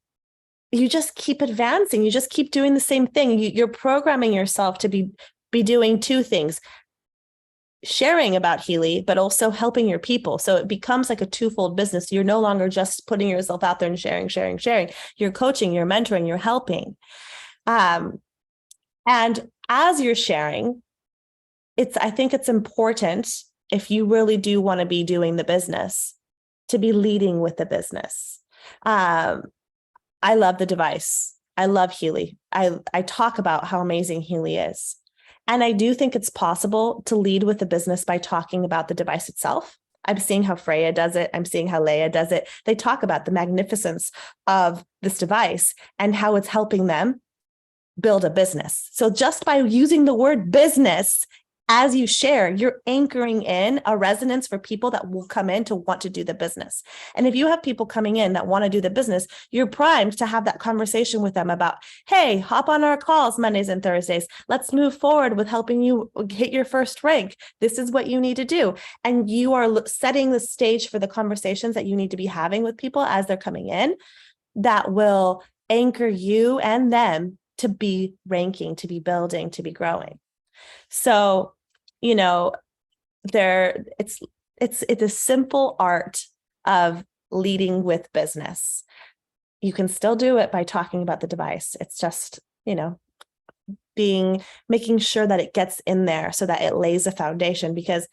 you just keep advancing. You just keep doing the same thing. You're programming yourself to be doing 2 things: sharing about Healy, but also helping your people. So it becomes like a twofold business. You're no longer just putting yourself out there and sharing. You're coaching, you're mentoring, you're helping. And as you're sharing, I think it's important, if you really do want to be doing the business, to be leading with the business. I love the device. I love Healy. I talk about how amazing Healy is. And I do think it's possible to lead with the business by talking about the device itself. I'm seeing how Freya does it. I'm seeing how Leia does it. They talk about the magnificence of this device and how it's helping them build a business. So just by using the word business as you share, you're anchoring in a resonance for people that will come in to want to do the business. And if you have people coming in that want to do the business, you're primed to have that conversation with them about, hey, hop on our calls Mondays and Thursdays. Let's move forward with helping you hit your first rank. This is what you need to do. And you are setting the stage for the conversations that you need to be having with people as they're coming in, that will anchor you and them to be ranking, to be building, to be growing. So, it's a simple art of leading with business. you can still do it by talking about the device. It's just, making sure that it gets in there so that it lays a foundation. Because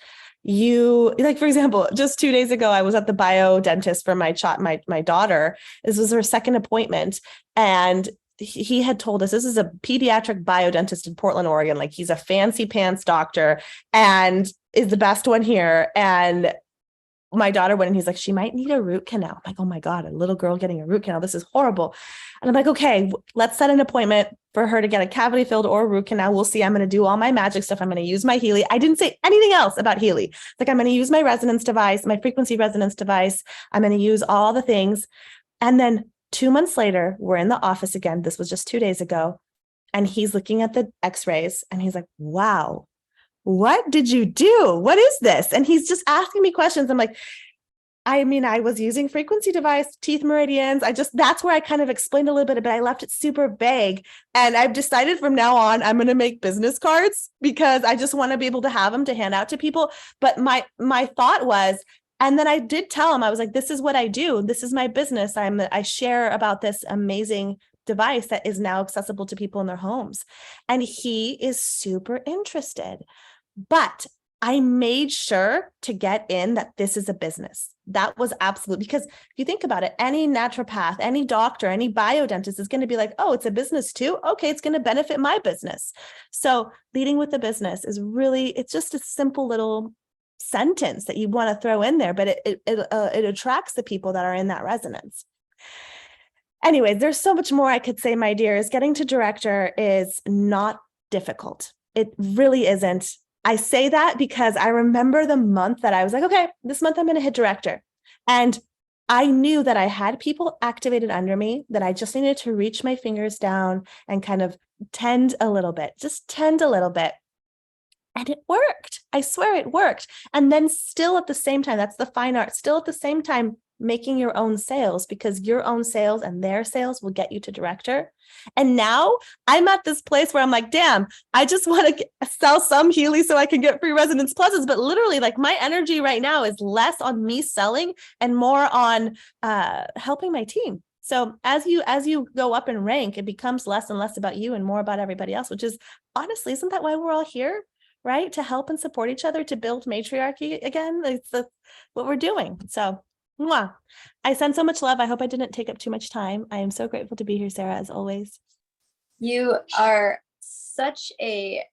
for example, just 2 days ago, I was at the bio dentist for my daughter. This was her second appointment. And he had told us this is a pediatric biodentist in Portland, Oregon. Like, he's a fancy pants doctor and is the best one here. And my daughter went and he's like, she might need a root canal. I'm like, oh my God, a little girl getting a root canal. This is horrible. And I'm like, okay, let's set an appointment for her to get a cavity filled or a root canal. We'll see. I'm going to do all my magic stuff. I'm going to use my Healy. I didn't say anything else about Healy. Like, I'm going to use my resonance device, my frequency resonance device. I'm going to use all the things. And then 2 months later, we're in the office again. This was just 2 days ago. And he's looking at the x-rays and he's like, wow, what did you do? What is this? And he's just asking me questions. I'm like, I was using frequency device, teeth meridians. That's where I kind of explained a little bit, but I left it super vague. And I've decided from now on, I'm going to make business cards because I just want to be able to have them to hand out to people. But my thought was, and then I did tell him, I was like, this is what I do. This is my business. I share about this amazing device that is now accessible to people in their homes. And he is super interested. But I made sure to get in that this is a business. That was absolute, because if you think about it, any naturopath, any doctor, any biodentist is going to be like, oh, it's a business too. Okay, it's going to benefit my business. So leading with the business is really, it's just a simple little sentence that you want to throw in there, but it attracts the people that are in that resonance. Anyways, there's so much more I could say, my dears. Getting to director is not difficult. It really isn't. I say that because I remember the month that I was like, okay, this month I'm going to hit director. And I knew that I had people activated under me, that I just needed to reach my fingers down and kind of tend a little bit. And it worked. I swear it worked. And then still at the same time, that's the fine art, still at the same time, making your own sales, because your own sales and their sales will get you to director. And now I'm at this place where I'm like, damn, I just want to sell some Healy so I can get free Resonance Pluses. But literally, like, my energy right now is less on me selling and more on helping my team. So as you go up in rank, it becomes less and less about you and more about everybody else, which is, honestly, isn't that why we're all here? Right? To help and support each other, to build matriarchy again. It's what we're doing. So mwah. I send so much love. I hope I didn't take up too much time. I am so grateful to be here, Sarah, as always. You are such a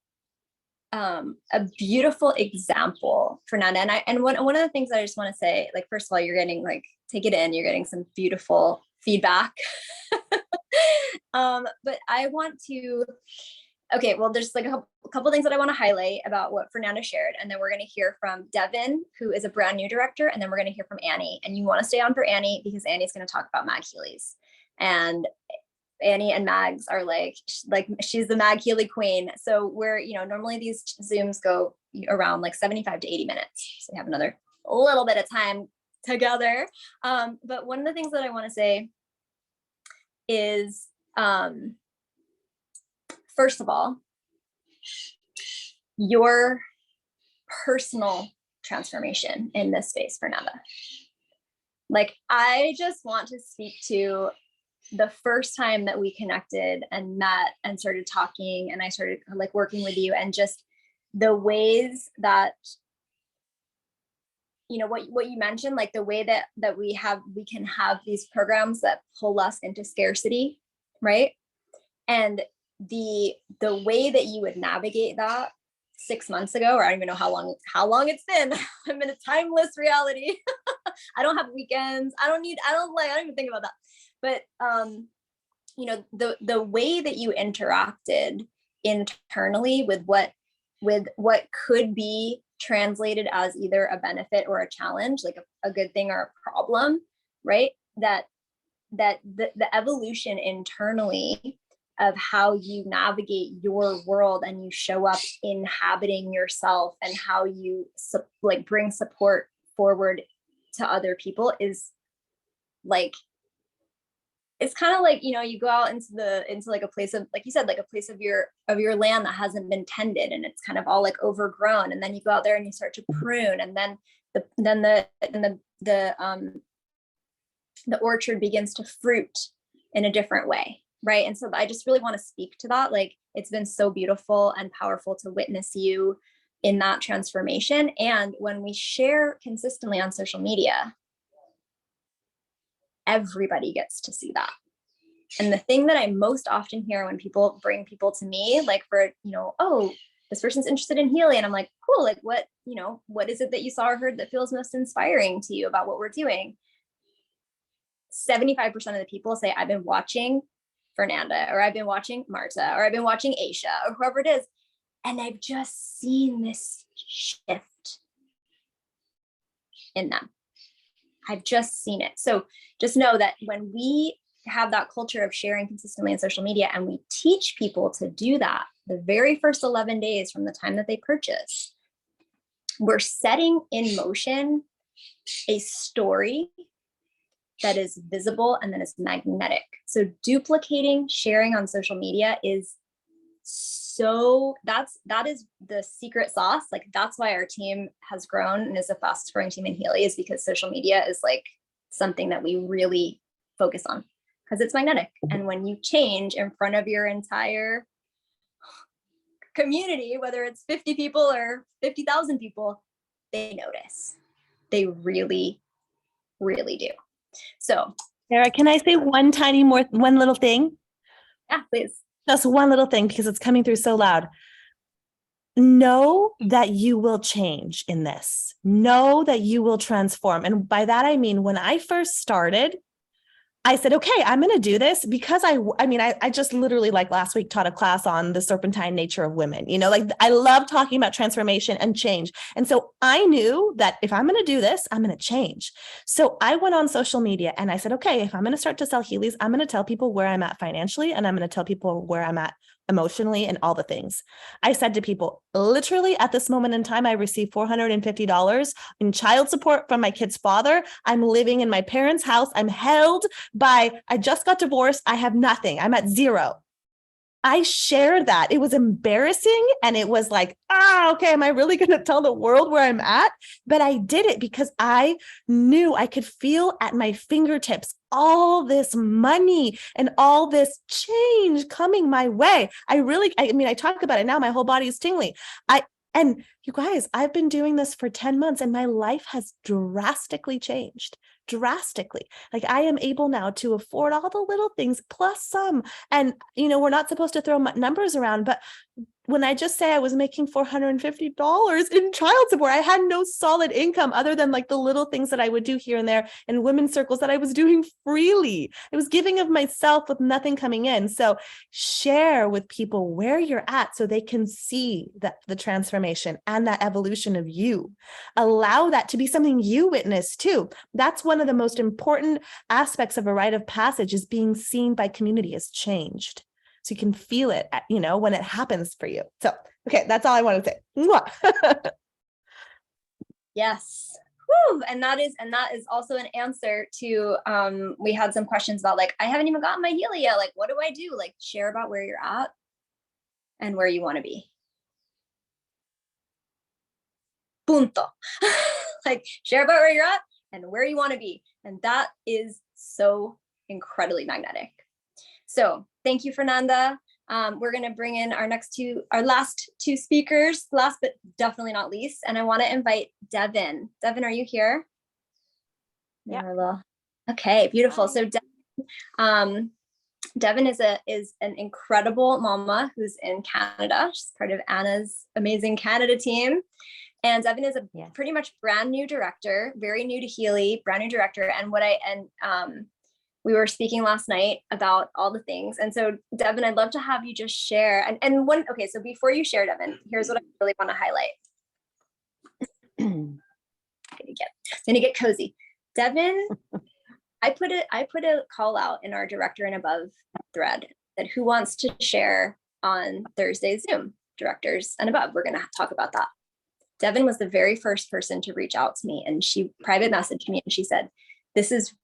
beautiful example, Fernanda. And one of the things I just want to say, like, first of all, you're getting, like, take it in, you're getting some beautiful feedback. But I want to, okay, well, there's like a couple things that I want to highlight about what Fernanda shared. And then we're going to hear from Devin, who is a brand new director. And then we're going to hear from Annie. And you want to stay on for Annie because Annie's going to talk about Mag Healys. And Annie and Mags are like she's the Mag Healy queen. So we're, normally these Zooms go around like 75 to 80 minutes. So we have another little bit of time together. But one of the things that I want to say is, first of all, your personal transformation in this space, Fernanda. Like, I just want to speak to the first time that we connected and met and started talking, and I started like working with you, and just the ways that, what you mentioned, like the way that we can have these programs that pull us into scarcity, right? And the way that you would navigate that 6 months ago, or I don't even know how long it's been. I'm in a timeless reality. I don't have weekends. I don't even think about that. But the way that you interacted internally with what could be translated as either a benefit or a challenge, like a good thing or a problem, right? That the evolution internally of how you navigate your world and you show up inhabiting yourself, and how you bring support forward to other people is like, it's kind of like, you go out into like a place of, like you said, like a place of your land that hasn't been tended, and it's kind of all like overgrown. And then you go out there and you start to prune, and then the orchard begins to fruit, in a different way. Right. And so I just really want to speak to that. Like, it's been so beautiful and powerful to witness you in that transformation. And when we share consistently on social media, everybody gets to see that. And the thing that I most often hear when people bring people to me, like for, oh, this person's interested in Healy. And I'm like, cool, like what is it that you saw or heard that feels most inspiring to you about what we're doing? 75% of the people say, I've been watching Fernanda, or I've been watching Marta, or I've been watching Aisha, or whoever it is. And I've just seen this shift in them. I've just seen it. So just know that when we have that culture of sharing consistently on social media, and we teach people to do that the very first 11 days from the time that they purchase, we're setting in motion a story that is visible and that is magnetic. So duplicating sharing on social media is that is the secret sauce. Like, that's why our team has grown and is the fastest growing team in Healy, is because social media is like something that we really focus on, because it's magnetic. And when you change in front of your entire community, whether it's 50 people or 50,000 people, they notice. They really, really do. So, Sarah, can I say one little thing? yeah, please. Just one little thing, because it's coming through so loud. Know that you will change in this. Know that you will transform. And by that, I mean, when I first started, I said, okay, I'm going to do this because I just literally, like last week, taught a class on the serpentine nature of women. Like, I love talking about transformation and change. And so I knew that if I'm going to do this, I'm going to change. So I went on social media and I said, okay, if I'm going to start to sell Heelys, I'm going to tell people where I'm at financially, and I'm going to tell people where I'm at emotionally and all the things. I said to people, literally at this moment in time, I received $450 in child support from my kid's father. I'm living in my parents' house. I'm held by, I just got divorced. I have nothing. I'm at zero. I shared that. It was embarrassing. And it was like, okay, am I really going to tell the world where I'm at? But I did it because I knew I could feel at my fingertips all this money and all this change coming my way. I talk about it now. My whole body is tingling. And you guys, I've been doing this for 10 months and my life has drastically changed. Drastically. Like, I am able now to afford all the little things plus some. And, we're not supposed to throw numbers around, but when I just say I was making $450 in child support, I had no solid income other than like the little things that I would do here and there in women's circles that I was doing freely. I was giving of myself with nothing coming in. So share with people where you're at so they can see that the transformation and that evolution of you. Allow that to be something you witness too. That's one of the most important aspects of a rite of passage, is being seen by community as changed. So you can feel it, when it happens for you. So, okay, that's all I want to say. Mwah. Yes. Woo. And that is also an answer to, we had some questions about, like, I haven't even gotten my Healy yet. Like, what do I do? Like, share about where you're at and where you want to be. Punto. Like, share about where you're at and where you want to be. And that is so incredibly magnetic. So thank you, Fernanda. We're going to bring in our last two speakers, last but definitely not least. And I want to invite Devin. Devin, are you here? Yeah. Okay, beautiful. So Devin is an incredible mama who's in Canada. She's part of Anna's amazing Canada team. And Devin is a pretty much brand new director, very new to Healy, brand new director. And we were speaking last night about all the things. And so Devin, I'd love to have you just share. So before you share, Devin, here's what I really want to highlight. I'm gonna get cozy. Devin, I put a call out in our director and above thread that who wants to share on Thursday's Zoom, directors and above. We're gonna talk about that. Devin was the very first person to reach out to me, and she private messaged me and she said, this is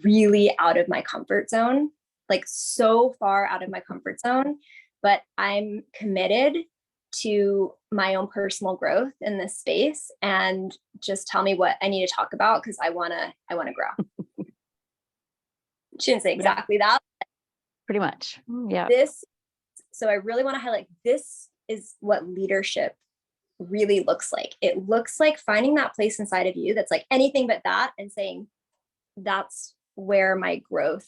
really out of my comfort zone, like so far out of my comfort zone, but I'm committed to my own personal growth in this space, and just tell me what I need to talk about because I want to grow. She didn't say exactly that. pretty much. Yeah. So I really want to highlight, this is what leadership really looks like. It looks like finding that place inside of you that's like anything but that, and saying, that's where my growth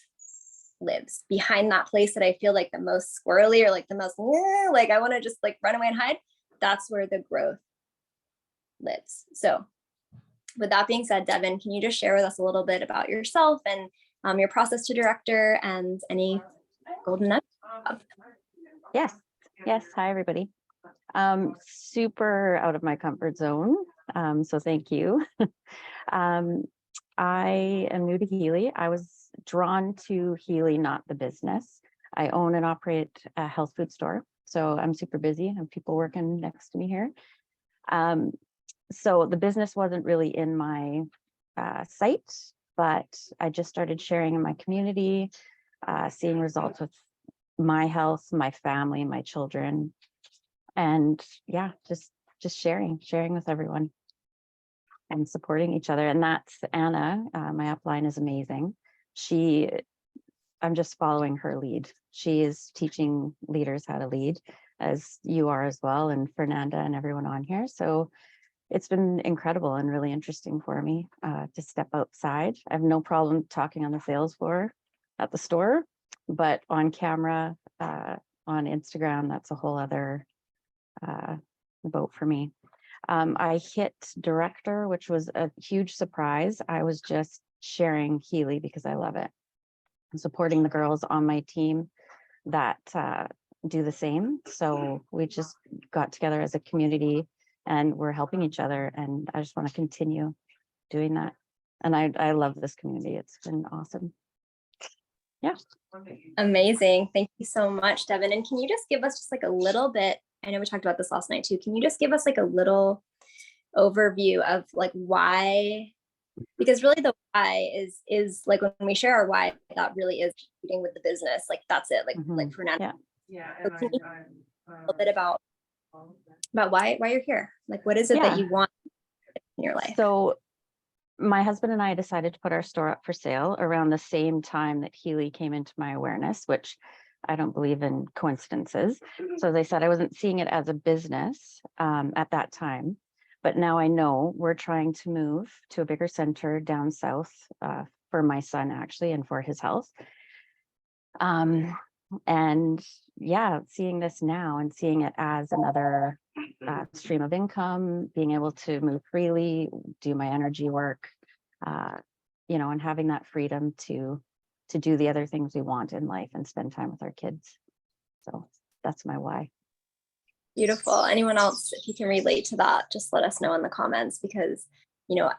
lives, behind that place that I feel like the most squirrely, or like the most like I want to just like run away and hide. That's where the growth lives. So with that being said, Devin, can you just share with us a little bit about yourself and your process to director and any golden nuggets? Yes. Yes. Hi, everybody. Super out of my comfort zone. So thank you. I am new to Healy. I was drawn to Healy, not the business. I own and operate a health food store. So I'm super busy. I have people working next to me here. So the business wasn't really in my sight, but I just started sharing in my community, seeing results with my health, my family, my children, and yeah, just sharing with everyone and supporting each other. And that's Anna. My upline is amazing. I'm just following her lead. She is teaching leaders how to lead, as you are as well, and Fernanda and everyone on here. So it's been incredible and really interesting for me to step outside. I have no problem talking on the sales floor at the store, but on camera, on Instagram, that's a whole other boat for me. I hit director, which was a huge surprise. I was just sharing Healy because I love it. I'm supporting the girls on my team that do the same. So we just got together as a community and we're helping each other. And I just want to continue doing that. And I love this community. It's been awesome. Yeah. Amazing. Thank you so much, Devin. And can you just give us just like a little bit, I know we talked about this last night too. Can you just give us like a little overview of like why, because really the why is like when we share our why, that really is leading with the business. Like that's it. Like Fernanda. Yeah. So can you talk a little bit about why you're here? Like what is it that you want in your life? So my husband and I decided to put our store up for sale around the same time that Healy came into my awareness, which I don't believe in coincidences. So as I said, I wasn't seeing it as a business at that time, but now I know we're trying to move to a bigger center down south for my son actually, and for his health. And yeah, seeing this now and seeing it as another stream of income, being able to move freely, do my energy work, and having that freedom to do the other things we want in life and spend time with our kids. So that's my why. Beautiful. Anyone else, if you can relate to that, just let us know in the comments, because,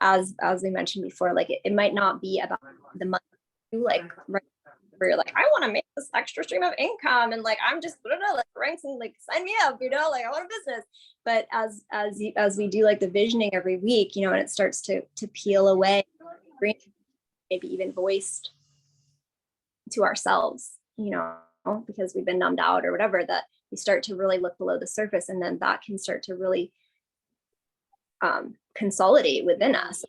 as we mentioned before, like it might not be about the money, like right where you're like, I want to make this extra stream of income. And like, I'm just like ranks and like, sign me up, like I want a business. But as we do like the visioning every week, and it starts to peel away, maybe even voiced to ourselves, because we've been numbed out or whatever, that we start to really look below the surface, and then that can start to really consolidate within us.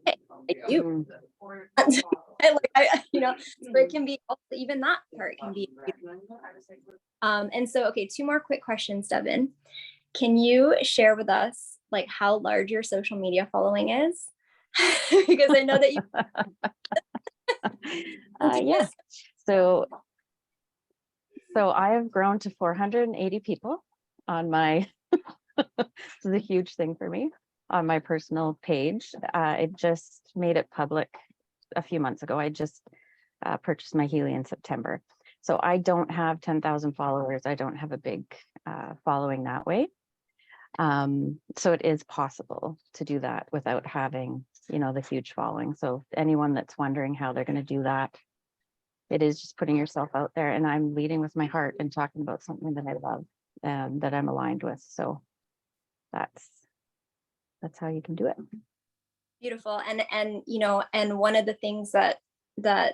Hey, so it can be also, even that part can be. And so, okay, 2 more quick questions, Devin. Can you share with us like how large your social media following is? Because I know that you. Yeah. So I have grown to 480 people on my, this is a huge thing for me, on my personal page. I just made it public a few months ago. I just purchased my Healy in September. So I don't have 10,000 followers. I don't have a big following that way. So it is possible to do that without having, the huge following. So anyone that's wondering how they're going to do that, it is just putting yourself out there, and I'm leading with my heart and talking about something that I love and that I'm aligned with. So that's how you can do it. Beautiful. And one of the things that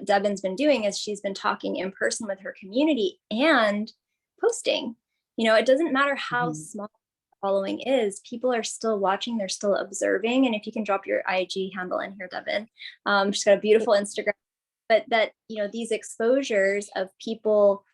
Devin's been doing is she's been talking in person with her community and posting. It doesn't matter how small following is, people are still watching, they're still observing. And if you can drop your IG handle in here, Devin, she's got a beautiful Instagram, but that, these exposures of people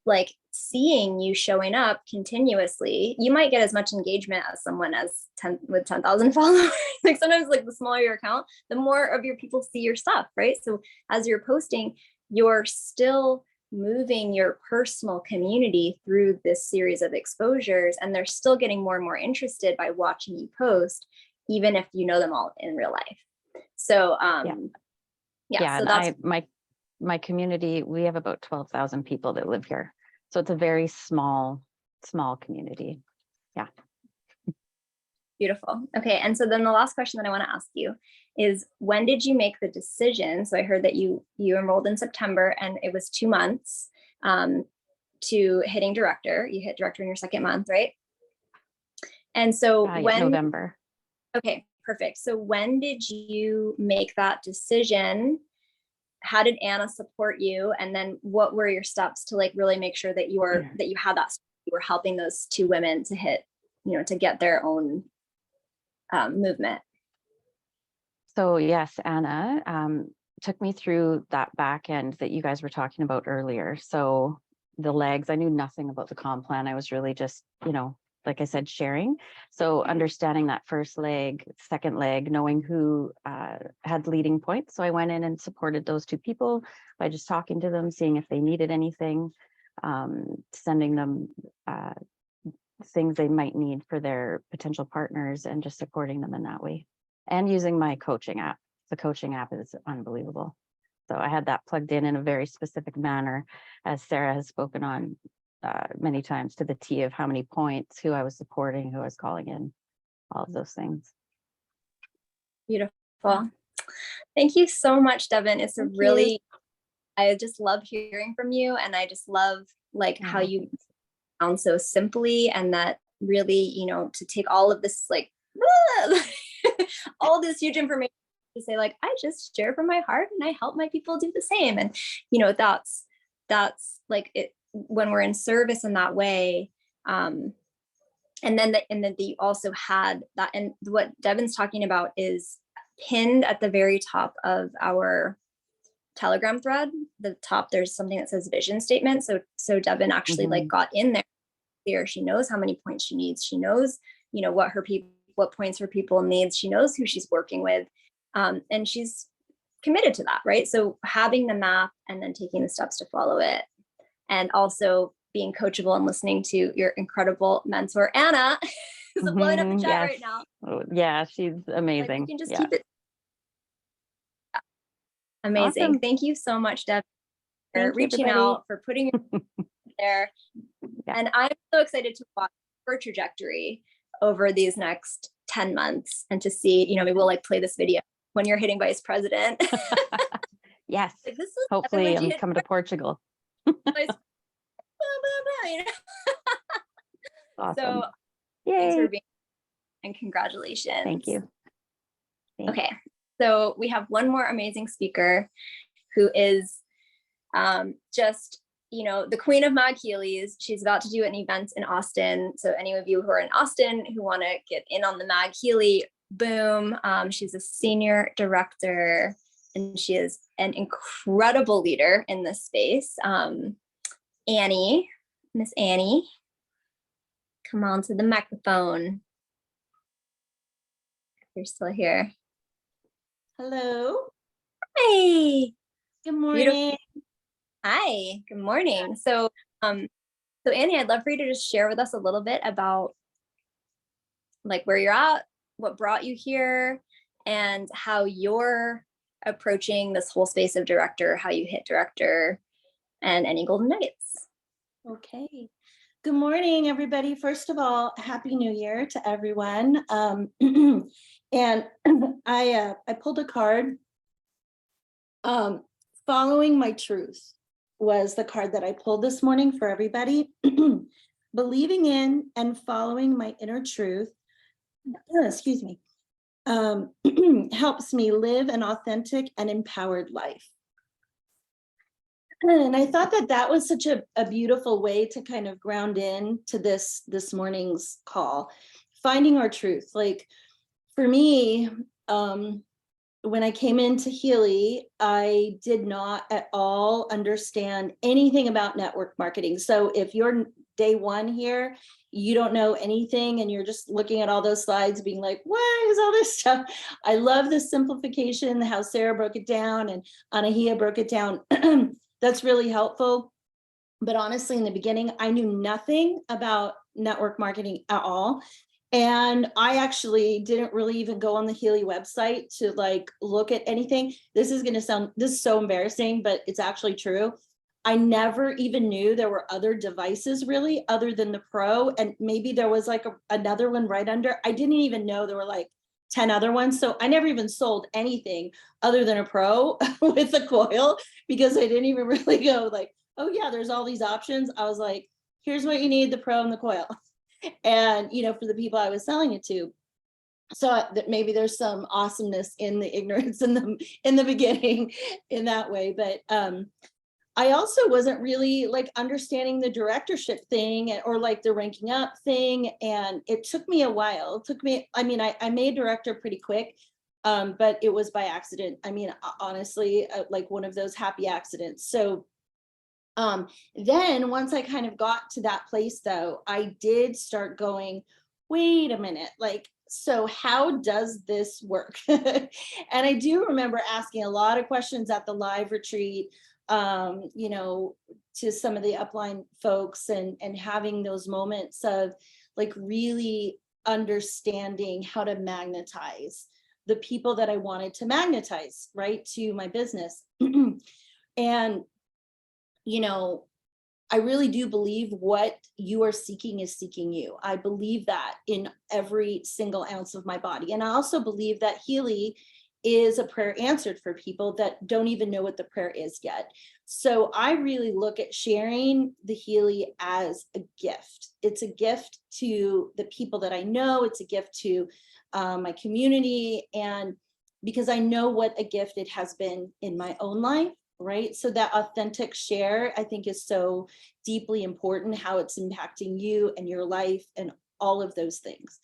like seeing you showing up continuously, you might get as much engagement as someone as 10 with 10,000 followers. Like sometimes like the smaller your account, the more of your people see your stuff, right? So as you're posting, you're still moving your personal community through this series of exposures, and they're still getting more and more interested by watching you post, even if you know them all in real life. So Yeah, so and that's my community, we have about 12,000 people that live here. So it's a very small community. Yeah. beautiful. Okay, and so then the last question that I want to ask you is, when did you make the decision? So I heard that you enrolled in September, and it was 2 months to hitting director. You hit director in your second month, right? And so Yeah, November. Okay, perfect. So when did you make that decision? How did Anna support you? And then what were your steps to like really make sure that you were that you had that, you were helping those 2 women to hit, you know, to get their own movement? So yes, Anna took me through that back end that you guys were talking about earlier. So the legs, I knew nothing about the comp plan. I was really just, you know, like I said, sharing. So understanding that first leg, second leg, knowing who had leading points. So I went in and supported those 2 people by just talking to them, seeing if they needed anything, sending them things they might need for their potential partners, and just supporting them in that way. And using my coaching app. The coaching app is unbelievable. So I had that plugged in a very specific manner, as Sarah has spoken on many times, to the T of how many points, who I was supporting, who I was calling in, all of those things. Beautiful. Thank you so much, Devin. It's Thank really, I just love hearing from you, and I just love like how you sound so simply, and that really, you know, to take all of this like all this huge information to say like, I just share from my heart and I help my people do the same. And you know, that's like it when we're in service in that way. And then you also had that, and what Devin's talking about is pinned at the very top of our Telegram thread. The top, there's something that says vision statement. So Devin actually like got in there. She knows how many points she needs. She knows, you know, what points her people needs. She knows who she's working with. And she's committed to that, right? So having the map and then taking the steps to follow it, and also being coachable and listening to your incredible mentor, Anna, who's blowing up the chat right now. Oh, yeah, she's amazing. Like, you can just keep it. Amazing. Awesome. Thank you so much, Deb, for reaching out, for putting it there. And I'm so excited to watch her trajectory over these next 10 months and to see, you know, maybe we'll like play this video when you're hitting vice president. Yes. Like, this is hopefully I'm coming to Portugal. Awesome. So thanks for being, and congratulations. Thank you. Okay, so we have one more amazing speaker who is just, you know, the queen of Mag Heelys. She's about to do an event in Austin. So any of you who are in Austin who want to get in on the Mag Heely boom, she's a senior director, and she is an incredible leader in this space. Annie, Miss Annie, come on to the microphone. You're still here. Hello. Hi. Good morning. Beautiful. Hi. Good morning. So Annie, I'd love for you to just share with us a little bit about like where you're at, what brought you here, and how you're approaching this whole space of director, how you hit director, and any golden nuggets. Okay. Good morning, everybody. First of all, Happy New Year to everyone. And I pulled a card. Following my truth was the card that I pulled this morning for everybody. Believing in and following my inner truth, excuse me, helps me live an authentic and empowered life. And I thought that that was such a beautiful way to kind of ground in to this morning's call, finding our truth. Like for me, when I came into Healy, I did not at all understand anything about network marketing. So if you're day one here, you don't know anything and you're just looking at all those slides being like, what is all this stuff? I love the simplification, how Sarah broke it down and Anahia broke it down. That's really helpful. But honestly, in the beginning, I knew nothing about network marketing at all. And I actually didn't really even go on the Healy website to like look at anything. This is so embarrassing, but it's actually true. I never even knew there were other devices really other than the Pro. And maybe there was like another one right under. I didn't even know there were like 10 other ones. So I never even sold anything other than a Pro with a coil, because I didn't even really go like, oh yeah, there's all these options. I was like, here's what you need, the Pro and the coil. And, you know, for the people I was selling it to. So that maybe there's some awesomeness in the ignorance in the beginning in that way. But I also wasn't really like understanding the directorship thing or like the ranking up thing. And it took me a while. It took me, I mean, I made director pretty quick, but it was by accident. I mean, honestly, like one of those happy accidents. So then once I kind of got to that place though, I did start going, wait a minute, like, so how does this work? And I do remember asking a lot of questions at the live retreat, you know, to some of the upline folks and having those moments of like really understanding how to magnetize the people that I wanted to magnetize, right, to my business. And you know, I really do believe what you are seeking is seeking you. I believe that in every single ounce of my body. And I also believe that Healy is a prayer answered for people that don't even know what the prayer is yet. So I really look at sharing the Healy as a gift. It's a gift to the people that I know. It's a gift to my community. And because I know what a gift it has been in my own life. Right. So that authentic share, I think, is so deeply important, how it's impacting you and your life and all of those things.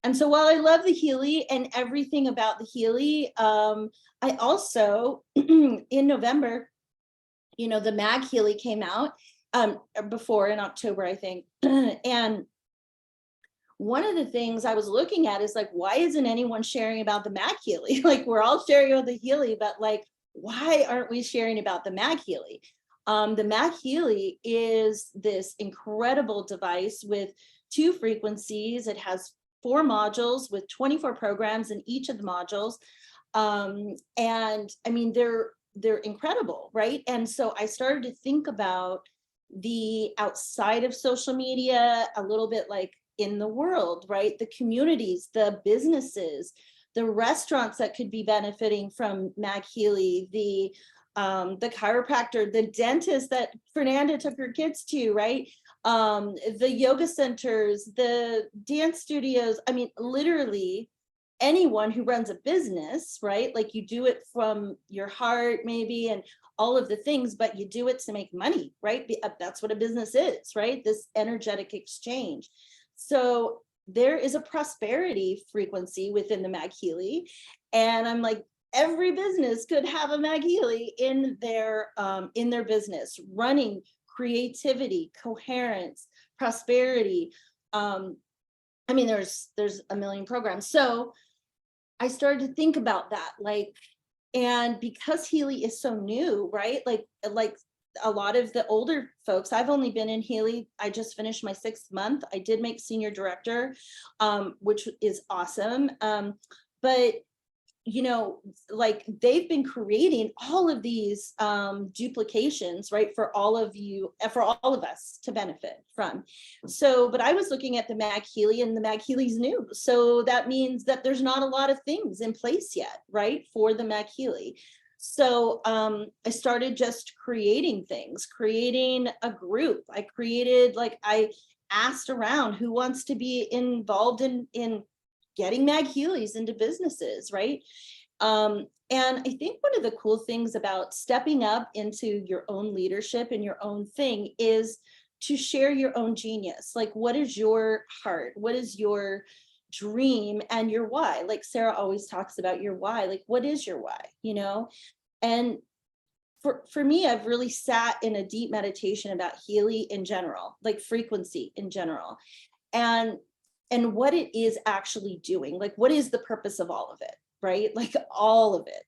And so while I love the Healy and everything about the Healy, I also in November, you know, the Mag Healy came out before in October, I think. And one of the things I was looking at is like, why isn't anyone sharing about the Mag Healy? Like, we're all sharing about the Healy, but like, why aren't we sharing about the Mag Healy? The Mag Healy is this incredible device with 2 frequencies. It has 4 modules with 24 programs in each of the modules. And I mean, they're incredible, right? And so I started to think about the outside of social media, a little bit like in the world, right? The communities, the businesses, the restaurants that could be benefiting from Mag Healy, the chiropractor, the dentist that Fernanda took her kids to, right? The yoga centers, the dance studios. I mean, literally anyone who runs a business, right? Like you do it from your heart maybe and all of the things, but you do it to make money, right? That's what a business is, right? This energetic exchange. So there is a prosperity frequency within the Mag Healy. And I'm like, every business could have a Mag Healy in their business, running creativity, coherence, prosperity. I mean, there's a million programs. So I started to think about that, like, and because Healy is so new, right? Like a lot of the older folks, I've only been in Healy. I just finished my 6th month. I did make senior director, which is awesome. But, you know, like they've been creating all of these duplications, right? For all of you, for all of us to benefit from. So, but I was looking at the Mag Healy and the Mag Healy's new. So that means that there's not a lot of things in place yet, right? For the Mag Healy. So I started just creating things, creating a group. I asked around who wants to be involved in getting Mag Healys into businesses, right? And I think one of the cool things about stepping up into your own leadership and your own thing is to share your own genius. Like, what is your heart? What is your dream and your why. Like Sarah always talks about your why, like what is your why, you know? And for me, I've really sat in a deep meditation about Healy in general, like frequency in general, and what it is actually doing, like what is the purpose of all of it, right? Like all of it.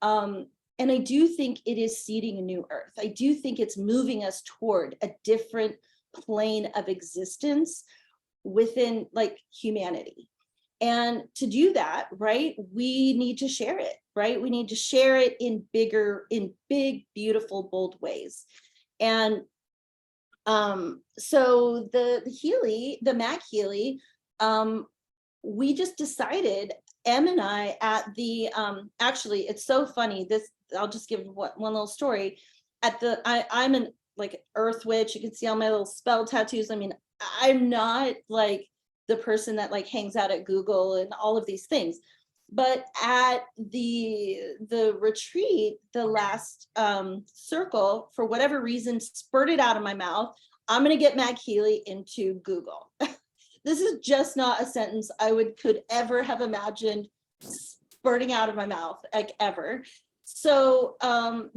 And I do think it is seeding a new earth. I do think it's moving us toward a different plane of existence within like humanity. And to do that, right, we need to share it, right? We need to share it in big, beautiful, bold ways. And so the Healy, the Mac Healy, we just decided, Em and I at the, actually, it's so funny. This, I'll just give one little story. At the, I'm an like earth witch. You can see all my little spell tattoos. I mean, I'm not like the person that like hangs out at Google and all of these things. But at the retreat, the last circle, for whatever reason, spurted out of my mouth, I'm going to get Mac Healy into Google. This is just not a sentence I could ever have imagined spurting out of my mouth, like ever. So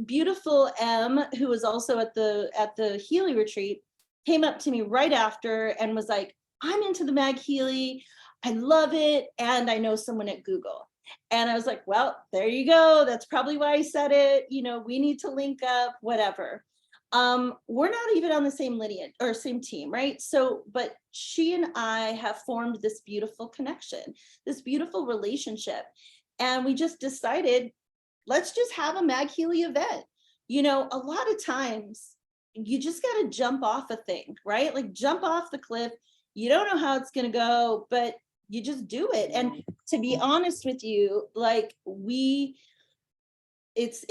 beautiful Em, who was also at the Healy retreat, came up to me right after and was like, I'm into the Mac Healy. I love it. And I know someone at Google. And I was like, well, there you go. That's probably why I said it. You know, we need to link up, whatever. We're not even on the same lineage or same team, right? So, but she and I have formed this beautiful connection, this beautiful relationship. And we just decided, let's just have a Mac Healy event. You know, a lot of times you just got to jump off a thing, right? Like jump off the cliff. You don't know how it's going to go, but you just do it. And to be honest with you, like it's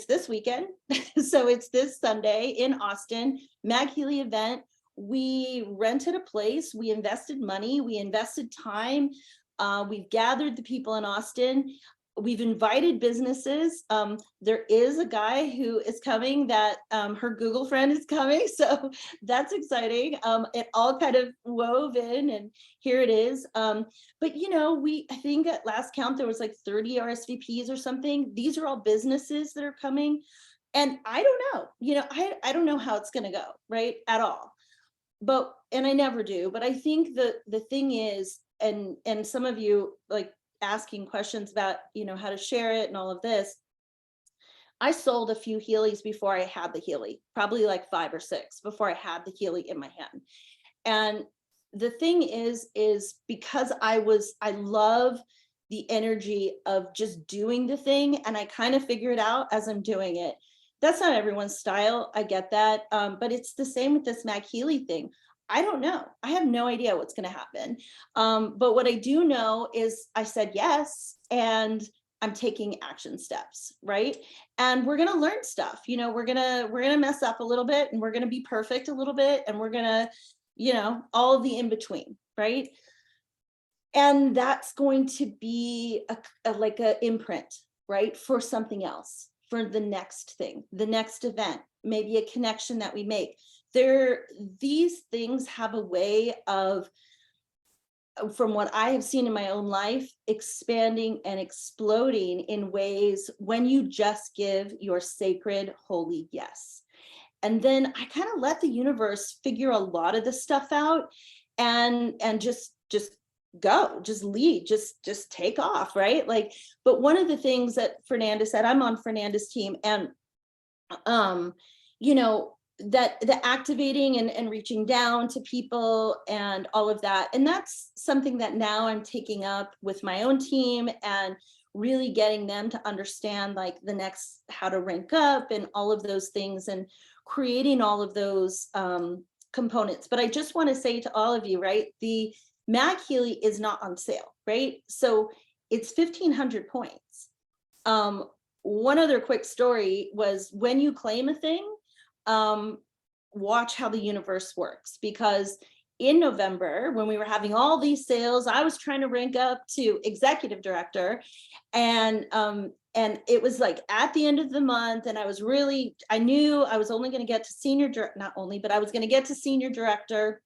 this weekend. So it's this Sunday in Austin, Mac Healy event. We rented a place, we invested money, we invested time. We've gathered the people in Austin. We've invited businesses. There is a guy who is coming that her Google friend is coming. So that's exciting. It all kind of wove in and here it is. But you know, I think at last count, there was like 30 RSVPs or something. These are all businesses that are coming. And I don't know, you know, I don't know how it's going to go, right, at all. But, and I never do, but I think the thing is, and some of you like asking questions about, you know, how to share it and all of this. I sold a few Healys before I had the Healy, probably like 5 or 6 before I had the Healy in my hand. And the thing is because I love the energy of just doing the thing, and I kind of figure it out as I'm doing it. That's not everyone's style. I get that. But it's the same with this Mac Healy thing. I don't know. I have no idea what's going to happen. But what I do know is I said yes, and I'm taking action steps, right? And we're going to learn stuff. You know, we're going to mess up a little bit, and we're going to be perfect a little bit, and we're going to, you know, all of the in between, right? And that's going to be like a imprint, right, for something else, for the next thing, the next event, maybe a connection that we make. These things have a way of, from what I have seen in my own life, expanding and exploding in ways when you just give your sacred, holy yes. And then I kind of let the universe figure a lot of this stuff out and just go, just lead, just take off, right? Like, but one of the things that Fernanda said, I'm on Fernanda's team, and you know, that the activating and reaching down to people and all of that. And that's something that now I'm taking up with my own team and really getting them to understand like the next, how to rank up and all of those things and creating all of those components. But I just want to say to all of you, right, the Mac Healy is not on sale, right? So it's 1,500 points. One other quick story was, when you claim a thing, watch how the universe works, because in November, when we were having all these sales, I was trying to rank up to executive director, and it was like at the end of the month, and I knew I was only going to get to senior director, not only, but I was going to get to senior director.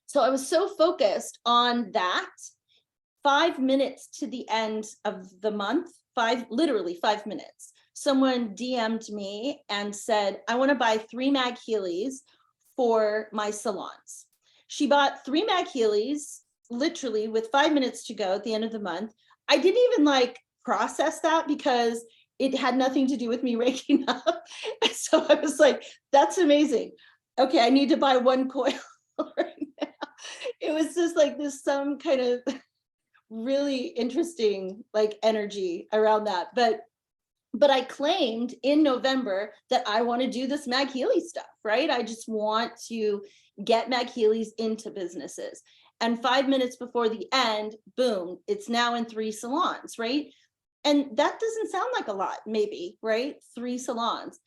So I was so focused on that 5 minutes to the end of the month, literally 5 minutes, someone DM'd me and said, I want to buy 3 Mag Heelys for my salons. She bought 3 Mag Heelys literally with 5 minutes to go at the end of the month. I didn't even like process that because it had nothing to do with me waking up. So I was like, that's amazing. Okay, I need to buy 1 coil right now. It was just like this, some kind of really interesting like energy around that. But I claimed in November that I want to do this Mag Healy stuff, right? I just want to get Mag Heelys into businesses. And 5 minutes before the end, boom, it's now in 3 salons, right? And that doesn't sound like a lot, maybe, right? 3 salons.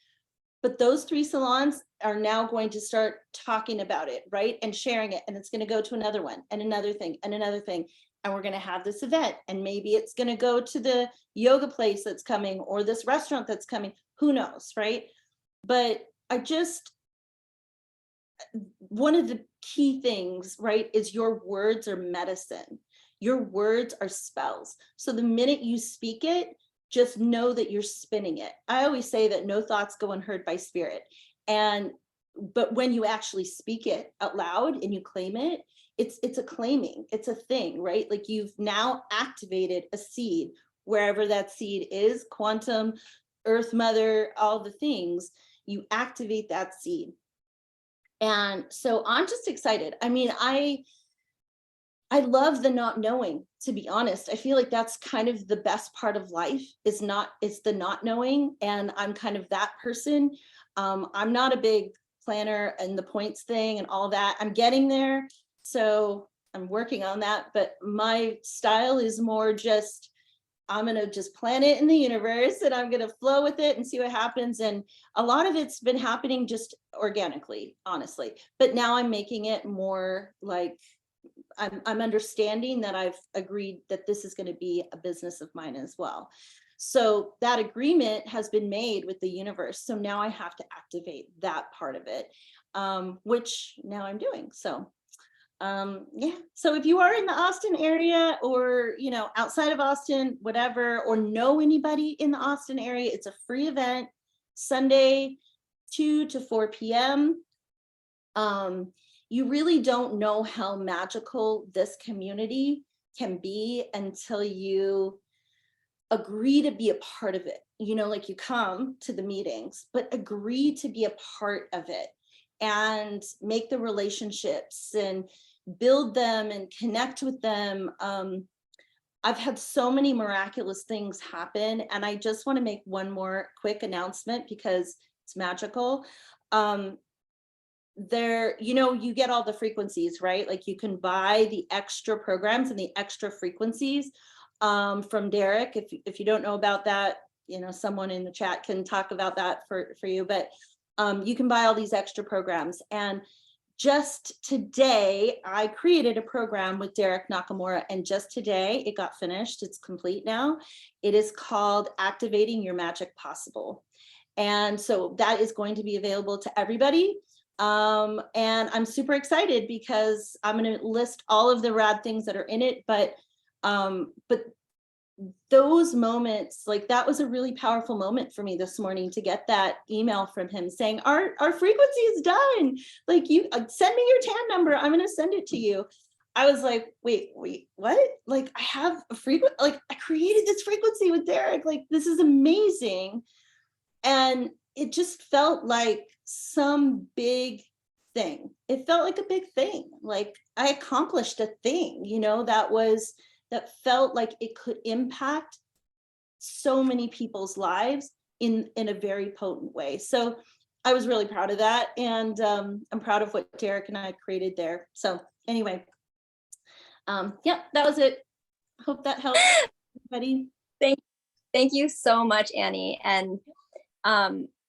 But those 3 salons are now going to start talking about it, right? And sharing it. And it's going to go to another one and another thing and another thing. And we're going to have this event. And maybe it's going to go to the yoga place that's coming or this restaurant that's coming. Who knows, right? But one of the key things, right, is your words are medicine. Your words are spells. So the minute you speak it, just know that you're spinning it. I always say that no thoughts go unheard by spirit. But when you actually speak it out loud and you claim it, it's a claiming, it's a thing, right? Like you've now activated a seed, wherever that seed is, quantum, earth mother, all the things, you activate that seed. And so I'm just excited. I mean, I love the not knowing, to be honest. I feel like that's kind of the best part of life is the not knowing. And I'm kind of that person. I'm not a big planner and the points thing and all that. I'm getting there. So I'm working on that. But my style is more just, I'm going to just plan it in the universe and I'm going to flow with it and see what happens. And a lot of it's been happening just organically, honestly. But now I'm making it more like, I'm understanding that I've agreed that this is going to be a business of mine as well. So that agreement has been made with the universe. So now I have to activate that part of it, which now I'm doing. So yeah. So if you are in the Austin area or, outside of Austin, whatever, or know anybody in the Austin area, it's a free event, Sunday, 2 to 4 p.m. You really don't know how magical this community can be until you agree to be a part of it. Like you come to the meetings, but agree to be a part of it and make the relationships and build them and connect with them. I've had so many miraculous things happen, and I just want to make one more quick announcement because it's magical. There, you get all the frequencies, right? Like you can buy the extra programs and the extra frequencies from Derek. If you don't know about that, someone in the chat can talk about that for you, but you can buy all these extra programs. And just today, I created a program with Derek Nakamura, and just today it got finished. It's complete now. It is called Activating Your Magic Possible. And so that is going to be available to everybody. And I'm super excited because I'm going to list all of the rad things that are in it, but those moments, like that was a really powerful moment for me this morning to get that email from him saying, our frequency is done. Like you send me your TAN number. I'm going to send it to you. I was like, wait, what? Like I have a frequency, like I created this frequency with Derek. Like this is amazing. And it just felt like some big thing. It felt like a big thing. Like I accomplished a thing, that felt like it could impact so many people's lives in a very potent way. So I was really proud of that. And I'm proud of what Derek and I created there. So anyway, yeah, that was it. Hope that helps everybody. Thank you so much, Annie. And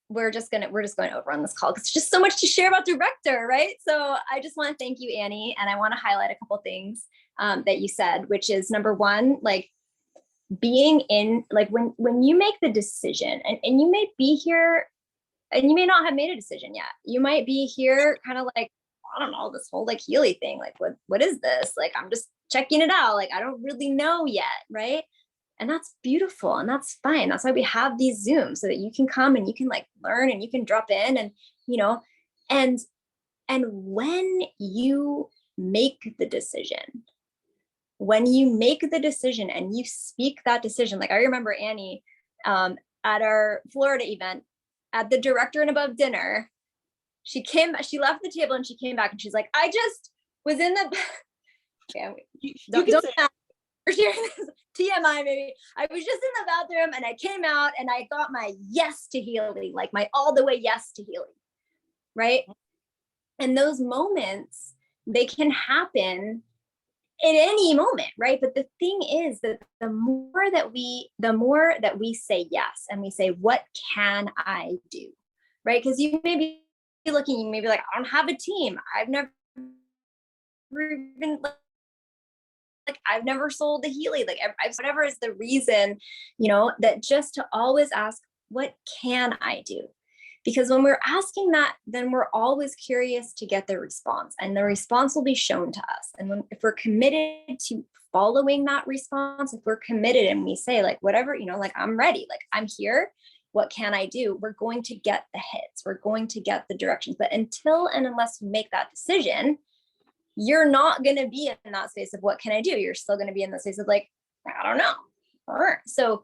we're just going over on this call because there's just so much to share about Director, right? So I just want to thank you, Annie. And I want to highlight a couple things that you said, which is number one, like being in, like when you make the decision and you may be here and you may not have made a decision yet. You might be here kind of like I don't know, this whole like Healy thing, like what is this? Like, I'm just checking it out. Like, I don't really know yet. Right. And that's beautiful. And that's fine. That's why we have these Zooms, so that you can come and you can like learn and you can drop in and, you know, and when you make the decision, and you speak that decision, like I remember Annie at our Florida event at the Director and Above dinner, she left the table and she came back and she's like, I just was in the, don't for sharing this, TMI maybe. I was just in the bathroom and I came out and I got my yes to Healy, like my all the way yes to Healy, right? And those moments, they can happen at any moment, right? But the thing is that the more that we say yes, and we say, what can I do? Right? Because you may be looking, you may be like, I don't have a team. I've never even like I've never sold a Healy, like whatever is the reason, you know, that just to always ask, what can I do? Because when we're asking that, then we're always curious to get the response, and the response will be shown to us. And if we're committed to following that response, if we're committed and we say like, whatever, you know, like I'm ready, like I'm here, what can I do? We're going to get the hits, we're going to get the directions. But until and unless you make that decision, you're not going to be in that space of what can I do? You're still going to be in the space of like, I don't know. So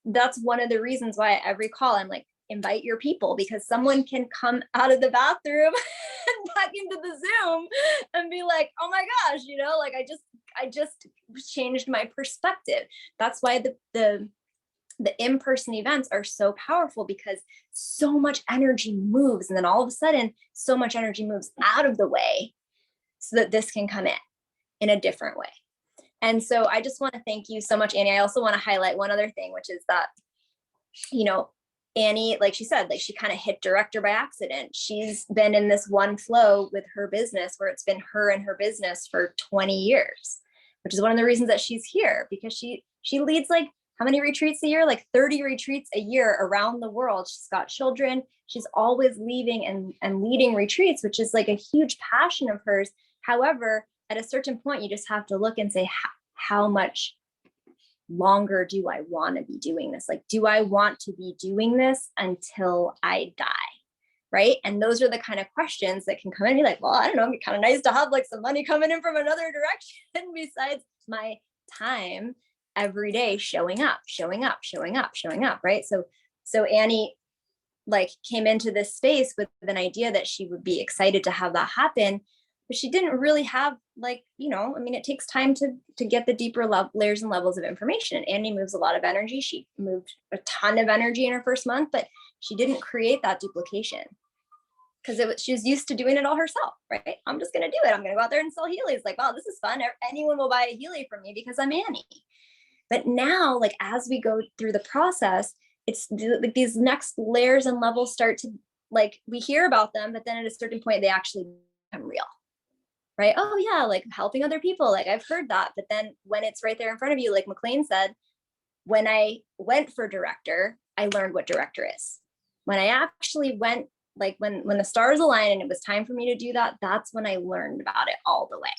that's one of the reasons why every call I'm like, invite your people, because someone can come out of the bathroom and back into the Zoom and be like, oh my gosh, you know, like I just changed my perspective. That's why the in-person events are so powerful, because so much energy moves, and then all of a sudden so much energy moves out of the way so that this can come in a different way. And so I just want to thank you so much, Annie. I also want to highlight one other thing, which is that, you know, Annie, like she said, like she kind of hit Director by accident. She's been in this one flow with her business where it's been her and her business for 20 years, which is one of the reasons that she's here, because she leads like how many retreats a year? Like 30 retreats a year around the world. She's got children. She's always leading and leading retreats, which is like a huge passion of hers. However, at a certain point, you just have to look and say, how much longer do I want to be doing this? Like, do I want to be doing this until I die? Right. And those are the kind of questions that can come in and be like, well, I don't know, it'd be kind of nice to have like some money coming in from another direction besides my time every day showing up. Right. So Annie like came into this space with an idea that she would be excited to have that happen. But she didn't really have like, you know, I mean, it takes time to get the deeper layers and levels of information. And Annie moves a lot of energy. She moved a ton of energy in her first month, but she didn't create that duplication because she was used to doing it all herself, right? I'm just going to do it. I'm going to go out there and sell Healy. It's like, wow, this is fun. Anyone will buy a Healy from me because I'm Annie. But now, like, as we go through the process, it's like these next layers and levels start to like, we hear about them, but then at a certain point, they actually become real. Right? Oh yeah, like helping other people. Like I've heard that. But then when it's right there in front of you, like McLean said, when I went for Director, I learned what Director is. When I actually went, like when the stars aligned and it was time for me to do that, that's when I learned about it all the way.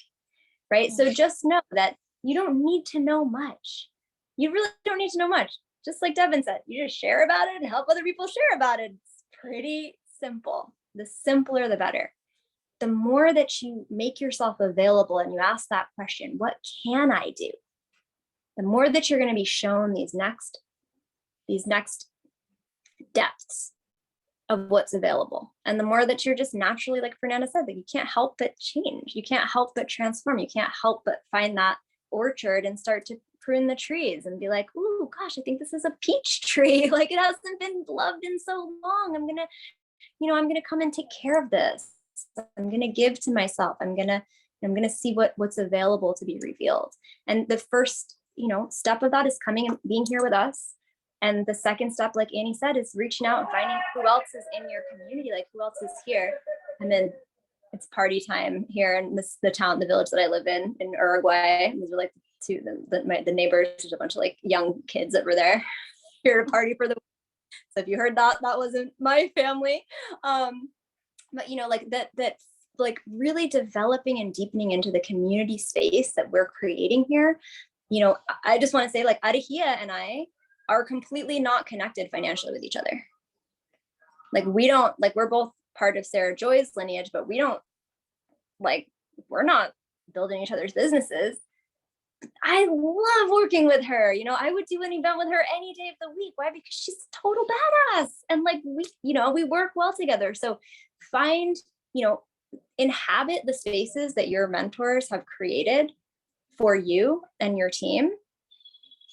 Right? So just know that you don't need to know much. You really don't need to know much. Just like Devin said, you just share about it and help other people share about it. It's pretty simple. The simpler, the better. The more that you make yourself available and you ask that question, what can I do? The more that you're going to be shown these next depths of what's available. And the more that you're just naturally, like Fernanda said, that you can't help but change. You can't help but transform. You can't help but find that orchard and start to prune the trees and be like, oh gosh, I think this is a peach tree. Like it hasn't been loved in so long. I'm going to come and take care of this. I'm going to give to myself. I'm going to see what's available to be revealed. And the first, step of that is coming and being here with us. And the second step, like Annie said, is reaching out and finding who else is in your community, like who else is here. And then it's party time here in the village that I live in Uruguay. These are like the neighbors. There's a bunch of like young kids that were there here to party for the week. So if you heard that wasn't my family. But like that like really developing and deepening into the community space that we're creating here. You know, I just want to say, like, Arihia and I are completely not connected financially with each other. Like, we don't, like, we're both part of Sarah Joy's lineage, but we don't, like, we're not building each other's businesses. I love working with her. You know, I would do an event with her any day of the week. Why? Because she's a total badass. And like, we, you know, we work well together. So find, you know, inhabit the spaces that your mentors have created for you and your team.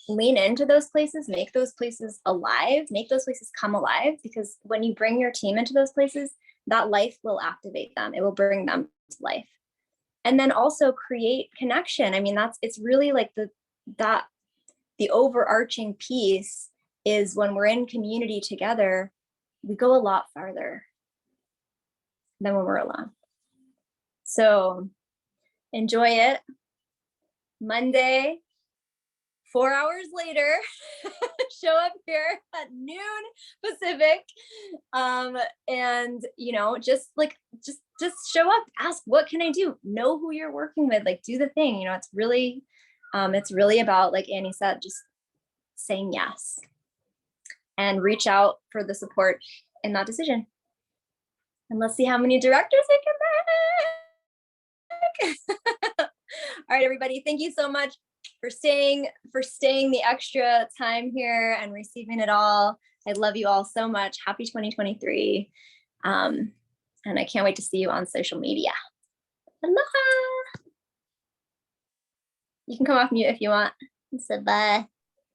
Lean into those places, make those places alive, make those places come alive, because when you bring your team into those places, that life will activate them. It will bring them to life. And then also create connection. I mean, it's really like the overarching piece is when we're in community together, we go a lot farther than when we're alone. So enjoy it. Monday, 4 hours later, show up here at noon Pacific. And you know, just show up, ask, what can I do? Know who you're working with, like, do the thing. You know, it's really about, like Annie said, just saying yes and reach out for the support in that decision. And let's see how many directors we can back. All right, everybody, thank you so much for staying the extra time here and receiving it all. I love you all so much. Happy 2023. And I can't wait to see you on social media. Aloha. You can come off mute if you want. So bye.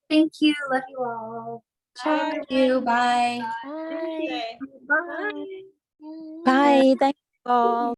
Thank you. Love you all. Bye. Thank you. Bye. Bye. Okay. Bye. Bye. Thank you all.